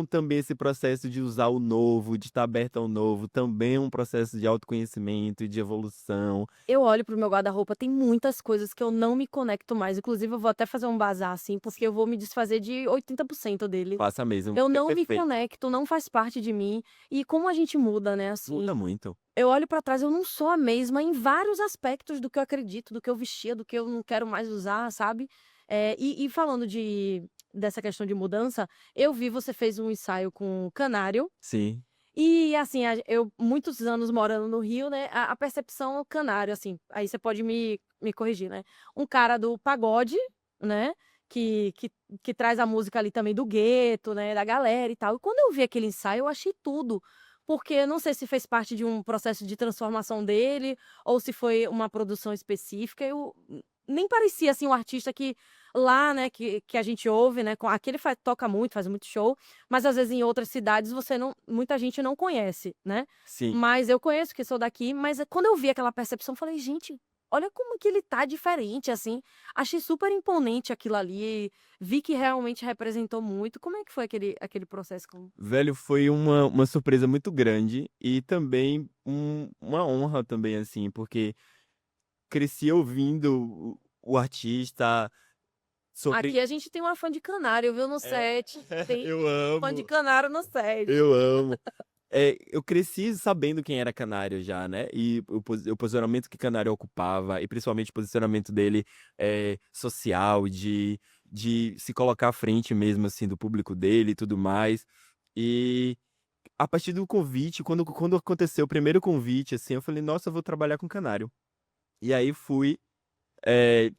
também esse processo de usar o novo, de estar aberto ao novo, também é um processo de autoconhecimento e de evolução. Eu olho pro meu guarda-roupa, tem muitas coisas que eu não me conecto mais, inclusive eu vou até fazer um bazar, assim, porque eu vou me desfazer de 80% dele. Faça mesmo, Eu porque é não me perfeito. conecto, não faz parte de mim, e como a gente muda, né, Muda assim, muito. eu olho pra trás, eu não sou a mesma em vários aspectos do que eu acredito, do que eu vestia, do que eu não quero mais usar, sabe. E falando dessa questão de mudança, eu vi você fez um ensaio com canário, Sim, e assim, eu muitos anos morando no Rio, né, a percepção canário, assim, aí você pode me corrigir, né, um cara do pagode, né, que que que traz a música ali também do gueto, né, da galera e tal. E quando eu vi aquele ensaio, eu achei tudo, porque eu não sei se fez parte de um processo de transformação dele, ou se foi uma produção específica, eu nem parecia, assim, um artista que lá, né, que a gente ouve, né, aqui ele toca muito, faz muito show, mas às vezes em outras cidades você não muita gente não conhece, né. sim. Mas eu conheço, que sou daqui, mas quando eu vi aquela percepção, falei: "Gente, olha como que ele tá diferente, assim". Achei super imponente aquilo ali, vi que realmente representou muito. Como é que foi aquele processo com Velho, foi uma surpresa muito grande e também uma honra também, assim, porque cresci ouvindo o artista, aqui sobre a gente tem uma fã de canário, viu, no é, set, tem eu fã de amo, canário no set. eu amo. Eu cresci sabendo quem era Canário já, né, e o posicionamento que Canário ocupava, e principalmente o posicionamento dele, social, de se colocar à frente mesmo, assim, do público dele e tudo mais. E a partir do convite, quando aconteceu o primeiro convite, assim, eu falei: "Nossa, eu vou trabalhar com Canário". E aí fui,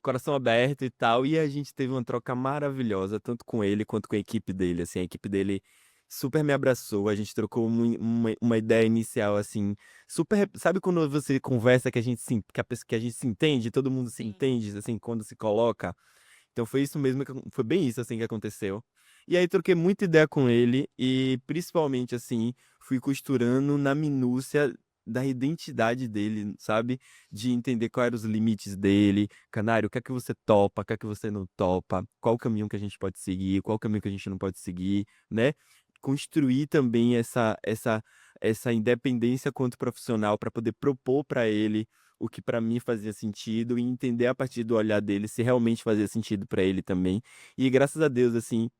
coração aberto e tal, e a gente teve uma troca maravilhosa, tanto com ele quanto com a equipe dele, assim, a equipe dele super me abraçou, a gente trocou uma ideia inicial, assim, super, sabe quando você conversa que a gente se que a pessoa que a gente se entende, todo mundo se Sim. entende, assim, quando se coloca? Então foi isso mesmo foi bem isso, assim, que aconteceu. E aí troquei muita ideia com ele e, principalmente, assim, fui costurando na minúcia da identidade dele, sabe, de entender quais eram os limites dele. "Canário, o que é que você topa, o que é que você não topa, qual o caminho que a gente pode seguir, qual o caminho que a gente não pode seguir", né. Construir também essa independência quanto profissional para poder propor para ele o que pra mim fazia sentido, e entender a partir do olhar dele se realmente fazia sentido pra ele também. E graças a Deus, assim,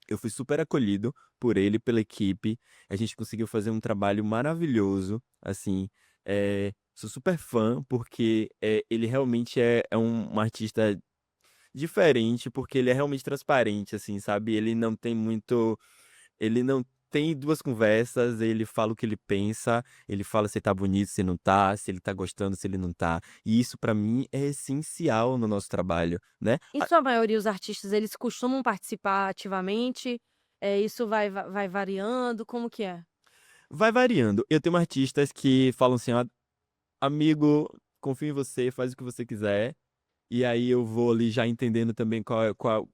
eu fui super acolhido por ele, pela equipe, a gente conseguiu fazer um trabalho maravilhoso, assim, sou super fã, porque, ele realmente é um artista diferente, porque ele é realmente transparente, assim, sabe, ele não tem muito ele não tem duas conversas, ele fala o que ele pensa, ele fala se tá bonito, se não tá, se ele tá gostando, se ele não tá. E isso pra mim é essencial no nosso trabalho, né? Em sua maioria, os artistas, eles costumam participar ativamente? Isso vai variando? Como que é? Vai variando. Eu tenho artistas que falam assim, ó, amigo, confio em você, faz o que você quiser. E aí eu vou ali já entendendo também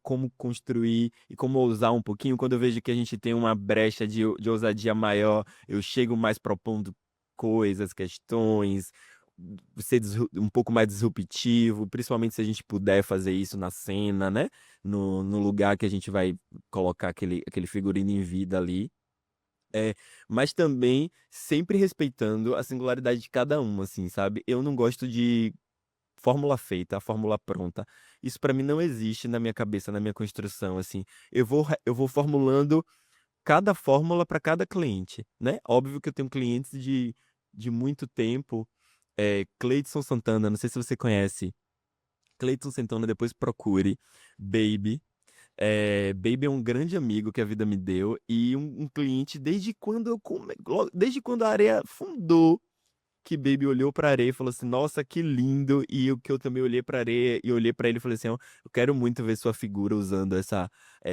como construir e como ousar um pouquinho. Quando eu vejo que a gente tem uma brecha de ousadia maior, eu chego mais propondo coisas, questões, ser um pouco mais disruptivo, principalmente se a gente puder fazer isso na cena, né? No lugar que a gente vai colocar aquele figurino em vida ali. É, mas também sempre respeitando a singularidade de cada um, assim, sabe? Eu não gosto de fórmula feita, a fórmula pronta. Isso pra mim não existe na minha cabeça, na minha construção, assim. Eu vou formulando cada fórmula para cada cliente, né? Óbvio que eu tenho clientes de muito tempo. Cleidson Santana, não sei se você conhece. Cleidson Santana, depois procure. Baby. Baby é um grande amigo que a vida me deu e um cliente desde quando a areia fundou, que Baby olhou pra areia e falou assim, nossa, que lindo. E o que eu também olhei pra areia e olhei pra ele e falei assim, ó, eu quero muito ver sua figura usando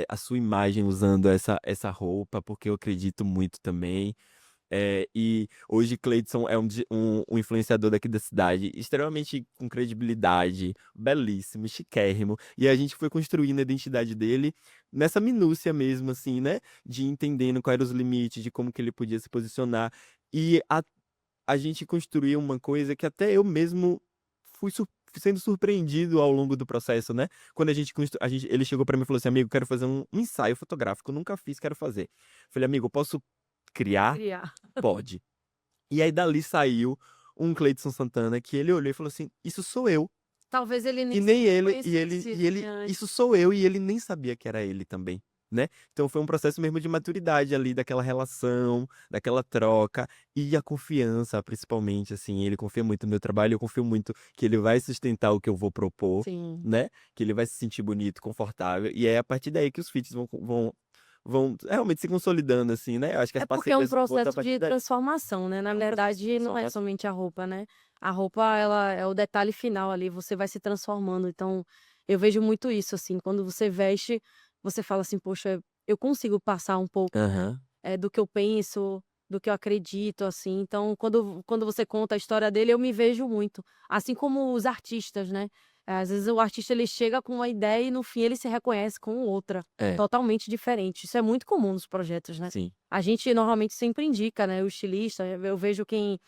a sua imagem usando essa roupa, porque eu acredito muito também. E hoje Cleidson é um influenciador daqui da cidade, extremamente com credibilidade, belíssimo, chiquérrimo. E a gente foi construindo a identidade dele nessa minúcia mesmo, assim, né? De entendendo quais eram os limites, de como que ele podia se posicionar. E a gente construiu uma coisa que até eu mesmo fui sendo surpreendido ao longo do processo, né? Quando ele chegou pra mim e falou assim, amigo, quero fazer um ensaio fotográfico, nunca fiz, quero fazer. Falei, amigo, eu posso criar? Criar. Pode. E aí dali saiu um Cleidson Santana que ele olhou e falou assim, isso sou eu. Talvez ele nem E se nem ele, reconhecesse isso antes. sou eu, e ele nem sabia que era ele também, né? Então foi um processo mesmo de maturidade ali, daquela relação, daquela troca, e a confiança, principalmente, assim, ele confia muito no meu trabalho, eu confio muito que ele vai sustentar o que eu vou propor, Sim. né? Que ele vai se sentir bonito, confortável, e é a partir daí que os feats vão realmente se consolidando, assim, né? Eu acho que as É porque é um parcerias boas a processo partir de daí. transformação, né, na É um processo de verdade não é transformação. somente a roupa, né. A roupa ela é o detalhe final ali, você vai se transformando, então eu vejo muito isso, assim, quando você veste, você fala assim: "Poxa, eu consigo passar um pouco, né, Aham. do que eu penso, do que eu acredito", assim, então quando você conta a história dele eu me vejo muito, assim como os artistas, né. Às vezes o artista ele chega com uma ideia e no fim ele se reconhece com outra. É, Totalmente diferente. Isso é muito comum nos projetos, né. sim. A gente normalmente sempre indica, né, o estilista, eu vejo quem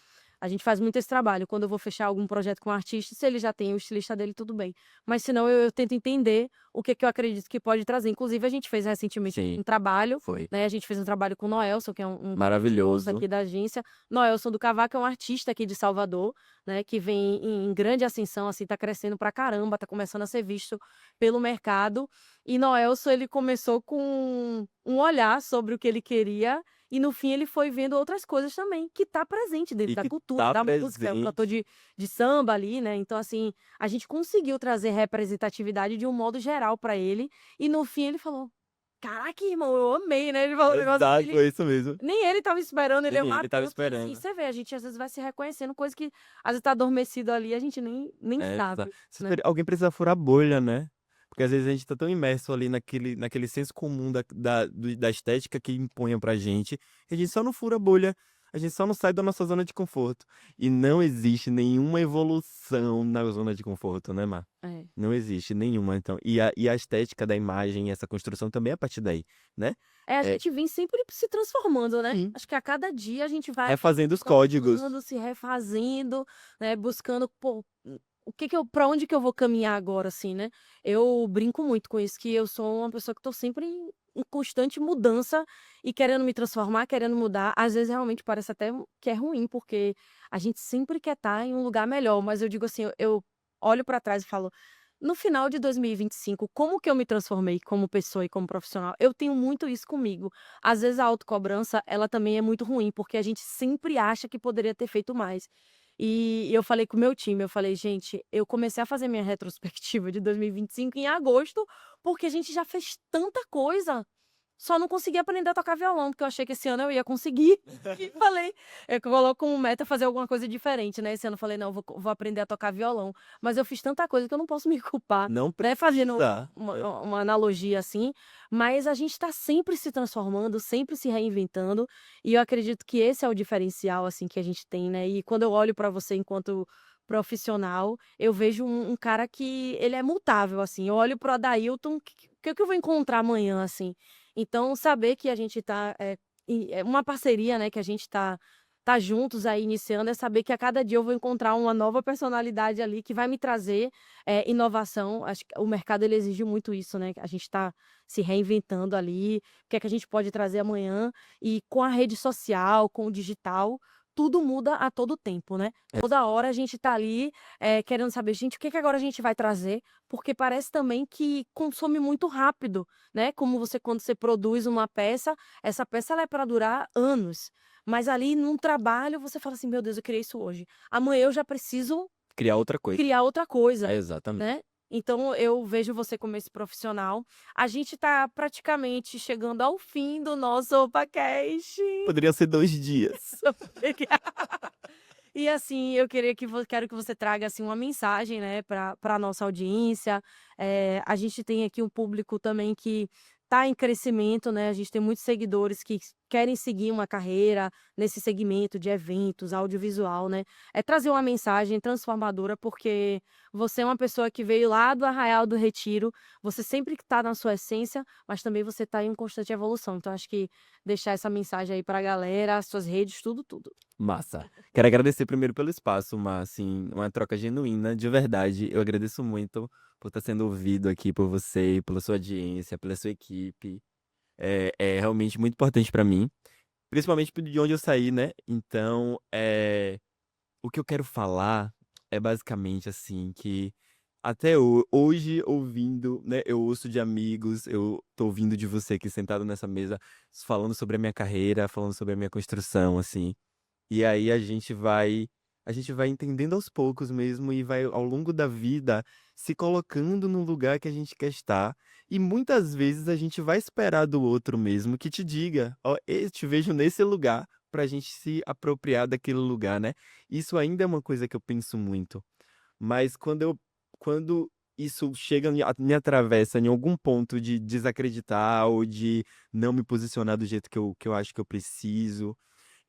a gente faz muito esse trabalho, quando eu vou fechar algum projeto com um artista, se ele já tem o estilista dele, tudo bem. Mas se não, eu tento entender o que que eu acredito que pode trazer. Inclusive a gente fez recentemente Sim, um trabalho, foi. né, a gente fez um trabalho com o Noelson, que é um moço Maravilhoso. aqui da agência. Noelson do Cavaco é um artista aqui de Salvador, né, que vem em grande ascensão, assim, tá crescendo pra caramba, tá começando a ser visto pelo mercado. E Noelson, ele começou com um olhar sobre o que ele queria, e no fim ele foi vendo outras coisas também, que tá presente dentro E da que cultura, tá da música, é um cantor presente. de samba ali, né, então assim, a gente conseguiu trazer representatividade de um modo geral pra ele, e no fim ele falou: "Caraca, irmão, eu amei", né, ele falou um negócio que Exato, ele foi isso mesmo. nem ele estava esperando, ele Nem amar ele estava tanto, e assim, esperando. você vê, a gente às vezes vai se reconhecendo, coisa que às vezes tá adormecido ali, a gente nem Exa sabe, né. alguém precisa furar a bolha, né. Porque às vezes a gente tá tão imerso ali naquele senso comum da estética que imponham pra gente, que a gente só não fura a bolha, a gente só não sai da nossa zona de conforto. E não existe nenhuma evolução na zona de conforto, né, Mar. É. Não existe nenhuma, então. E a estética da imagem, essa construção também é a partir daí, né. É, a É, gente vem sempre se transformando, né. sim, Acho que a cada dia a gente vai refazendo os códigos. inovando, se refazendo, né, buscando, pô, o que que eu pra onde que eu vou caminhar agora, assim, né. Eu brinco muito com isso, que eu sou uma pessoa que tô sempre em constante mudança e querendo me transformar, querendo mudar. Às vezes, realmente, parece até que é ruim, porque a gente sempre quer estar em um lugar melhor, mas eu digo assim, eu olho pra trás e falo: "No final de 2025, como que eu me transformei como pessoa e como profissional?". Eu tenho muito isso comigo. Às vezes a autocobrança, ela também é muito ruim, porque a gente sempre acha que poderia ter feito mais. E eu falei com o meu time, eu falei: "Gente, eu comecei a fazer minha retrospectiva de 2025 em agosto, porque a gente já fez tanta coisa, Só não consegui aprender a tocar violão, porque eu achei que esse ano eu ia conseguir. E falei, eu coloco como meta fazer alguma coisa diferente, né? Esse ano eu falei, não, vou aprender a tocar violão. Mas eu fiz tanta coisa que eu não posso me culpar, Não né? Fazendo precisa. uma analogia assim. Mas a gente está sempre se transformando, sempre se reinventando. E eu acredito que esse é o diferencial, assim, que a gente tem, né? E quando eu olho para você enquanto profissional, eu vejo um cara que ele é mutável, assim. Eu olho pro Adailton, que eu vou encontrar amanhã, assim? Então, saber que a gente tá, é uma parceria, né, que a gente tá juntos aí iniciando, é saber que a cada dia eu vou encontrar uma nova personalidade ali que vai me trazer, inovação. Acho que o mercado ele exige muito isso, né, a gente tá se reinventando ali, o que é que a gente pode trazer amanhã, e com a rede social, com o digital, tudo muda a todo tempo, né. Toda hora a gente tá ali, querendo saber: "Gente, o que que agora a gente vai trazer?", porque parece também que consome muito rápido, né, como você quando você produz uma peça, essa peça ela é para durar anos, mas ali num trabalho você fala assim: "Meu Deus, eu criei isso hoje, amanhã eu já preciso Criar outra coisa. criar outra coisa", É, exatamente. né. Então eu vejo você como esse profissional. A gente tá praticamente chegando ao fim do nosso OpaCast. Poderia ser 2 dias. E assim, eu queria que quero que você traga, assim, uma mensagem, né, para nossa audiência. A gente tem aqui um público também que está em crescimento, né, a gente tem muitos seguidores que querem seguir uma carreira nesse segmento de eventos, audiovisual, né. É trazer uma mensagem transformadora, porque você é uma pessoa que veio lá do Arraial do Retiro, você sempre está na sua essência, mas também você está em constante evolução. Então acho que deixar essa mensagem aí para a galera, as suas redes, tudo, tudo. Massa. Quero agradecer primeiro pelo espaço, assim, uma troca genuína, de verdade. Eu agradeço muito por estar sendo ouvido aqui por você, pela sua audiência, pela sua equipe. É realmente muito importante pra mim, principalmente de onde eu saí, né. Então, o que eu quero falar é basicamente, assim, que até hoje ouvindo, né, eu ouço de amigos, eu tô ouvindo de você aqui sentado nessa mesa, falando sobre a minha carreira, falando sobre a minha construção, assim. E aí a gente vai entendendo aos poucos mesmo e vai ao longo da vida se colocando no lugar que a gente quer estar. E muitas vezes a gente vai esperar do outro mesmo que te diga: "Ó, eu te vejo nesse lugar", pra gente se apropriar daquele lugar, né. Isso ainda é uma coisa que eu penso muito, mas quando isso chega me atravessa em algum ponto de desacreditar ou de não me posicionar do jeito que eu acho que eu preciso,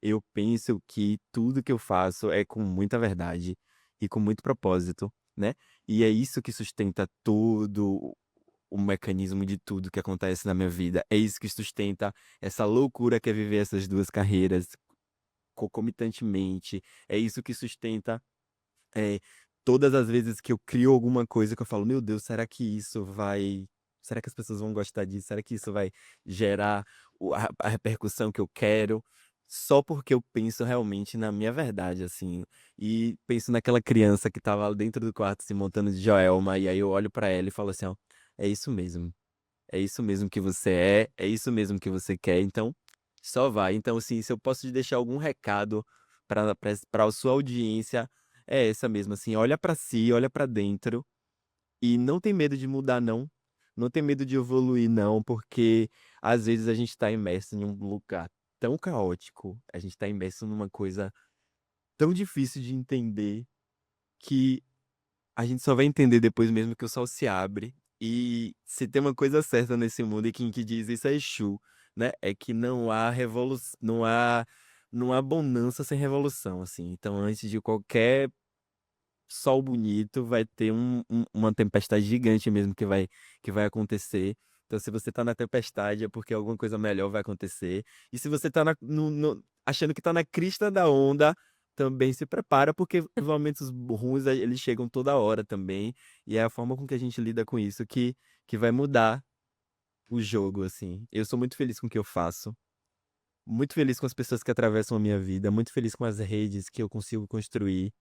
eu penso que tudo que eu faço é com muita verdade e com muito propósito, né. E é isso que sustenta todo o mecanismo de tudo que acontece na minha vida. É isso que sustenta essa loucura que é viver essas 2 carreiras concomitantemente. É isso que sustenta, eh, todas as vezes que eu crio alguma coisa que eu falo: "Meu Deus, será que as pessoas vão gostar disso? Será que isso vai gerar a repercussão que eu quero?", só porque eu penso realmente na minha verdade, assim, e penso naquela criança que estava lá dentro do quarto se montando de Joelma, e aí eu olho pra ela e falo assim: "Ó, é isso mesmo. É isso mesmo que você é isso mesmo que você quer, então só vai". Então, assim, se eu posso te deixar algum recado pra sua audiência, é essa mesmo, assim, olha pra si, olha pra dentro e não tem medo de mudar não, não tem medo de evoluir não, porque às vezes a gente tá imerso em um lugar tão caótico, a gente tá imerso numa coisa tão difícil de entender, que a gente só vai entender depois mesmo que o sol se abre. E se tem uma coisa certa nesse mundo, e quem que diz isso é Exu, né, é que não há bonança sem revolução, assim. Então antes de qualquer sol bonito, vai ter uma tempestade gigante mesmo que vai acontecer. Então se você tá na tempestade é porque alguma coisa melhor vai acontecer. E se você tá achando que tá na crista da onda, também se prepara, porque os momentos ruins, eles chegam toda hora também, e é a forma com que a gente lida com isso que vai mudar o jogo, assim. Eu sou muito feliz com o que eu faço, muito feliz com as pessoas que atravessam a minha vida, muito feliz com as redes que eu consigo construir.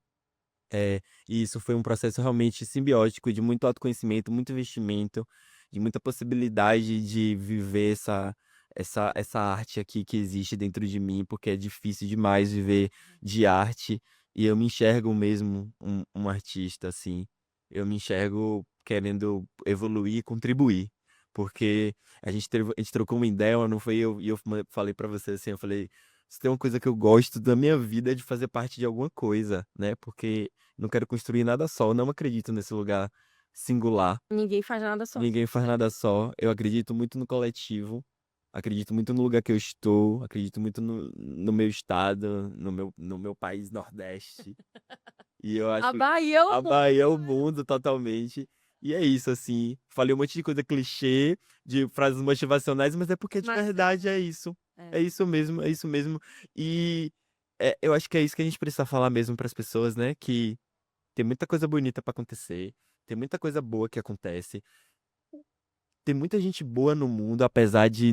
E isso foi um processo realmente simbiótico de muito autoconhecimento, muito investimento, de muita possibilidade de viver essa arte aqui que existe dentro de mim, porque é difícil demais viver de arte, e eu me enxergo mesmo um artista, assim. Eu me enxergo querendo evoluir e contribuir Porque a gente trocou uma ideia, não foi eu, e eu falei pra você assim, eu falei, se tem uma coisa que eu gosto da minha vida é de fazer parte de alguma coisa, né? Porque não quero construir nada só, eu não acredito nesse lugar singular. Ninguém faz nada só. Ninguém faz nada só. Eu acredito muito no coletivo. Acredito muito no lugar que eu estou. Acredito muito no meu estado, no meu país Nordeste. E eu acho A que Bahia é o a mundo. Bahia é o mundo totalmente. E é isso, assim. Falei um monte de coisa clichê, de frases motivacionais, mas é porque de Mas verdade é isso. É é. isso mesmo, é isso mesmo. E eu acho que é isso que a gente precisa falar mesmo para as pessoas, né? Que tem muita coisa bonita para acontecer. Tem muita coisa boa que acontece. Tem muita gente boa no mundo, apesar de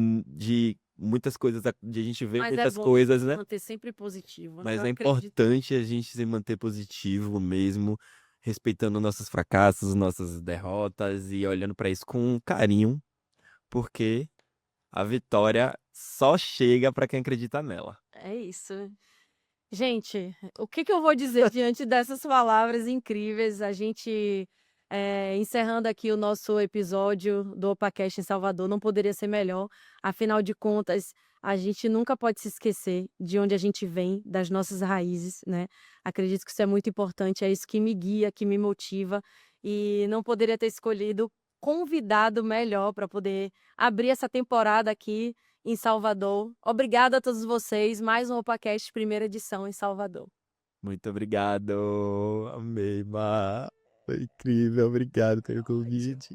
muitas coisas, de a gente ver Mas é muitas bom coisas, né? manter sempre positivo. Eu Mas é acredito. importante a gente se manter positivo mesmo, respeitando nossos fracassos, nossas derrotas e olhando para isso com carinho, porque a vitória só chega para quem acredita nela. É isso. Gente, o que que eu vou dizer diante dessas palavras incríveis? A gente, encerrando aqui o nosso episódio do OpaCast em Salvador, não poderia ser melhor. Afinal de contas, a gente nunca pode se esquecer de onde a gente vem, das nossas raízes, né? Acredito que isso é muito importante, é isso que me guia, que me motiva. E não poderia ter escolhido convidado melhor para poder abrir essa temporada aqui em Salvador. Obrigada a todos vocês. Mais um OpaCast, primeira edição em Salvador. Muito obrigado, amei, Mar. Foi incrível, obrigado pelo Ótimo. convite.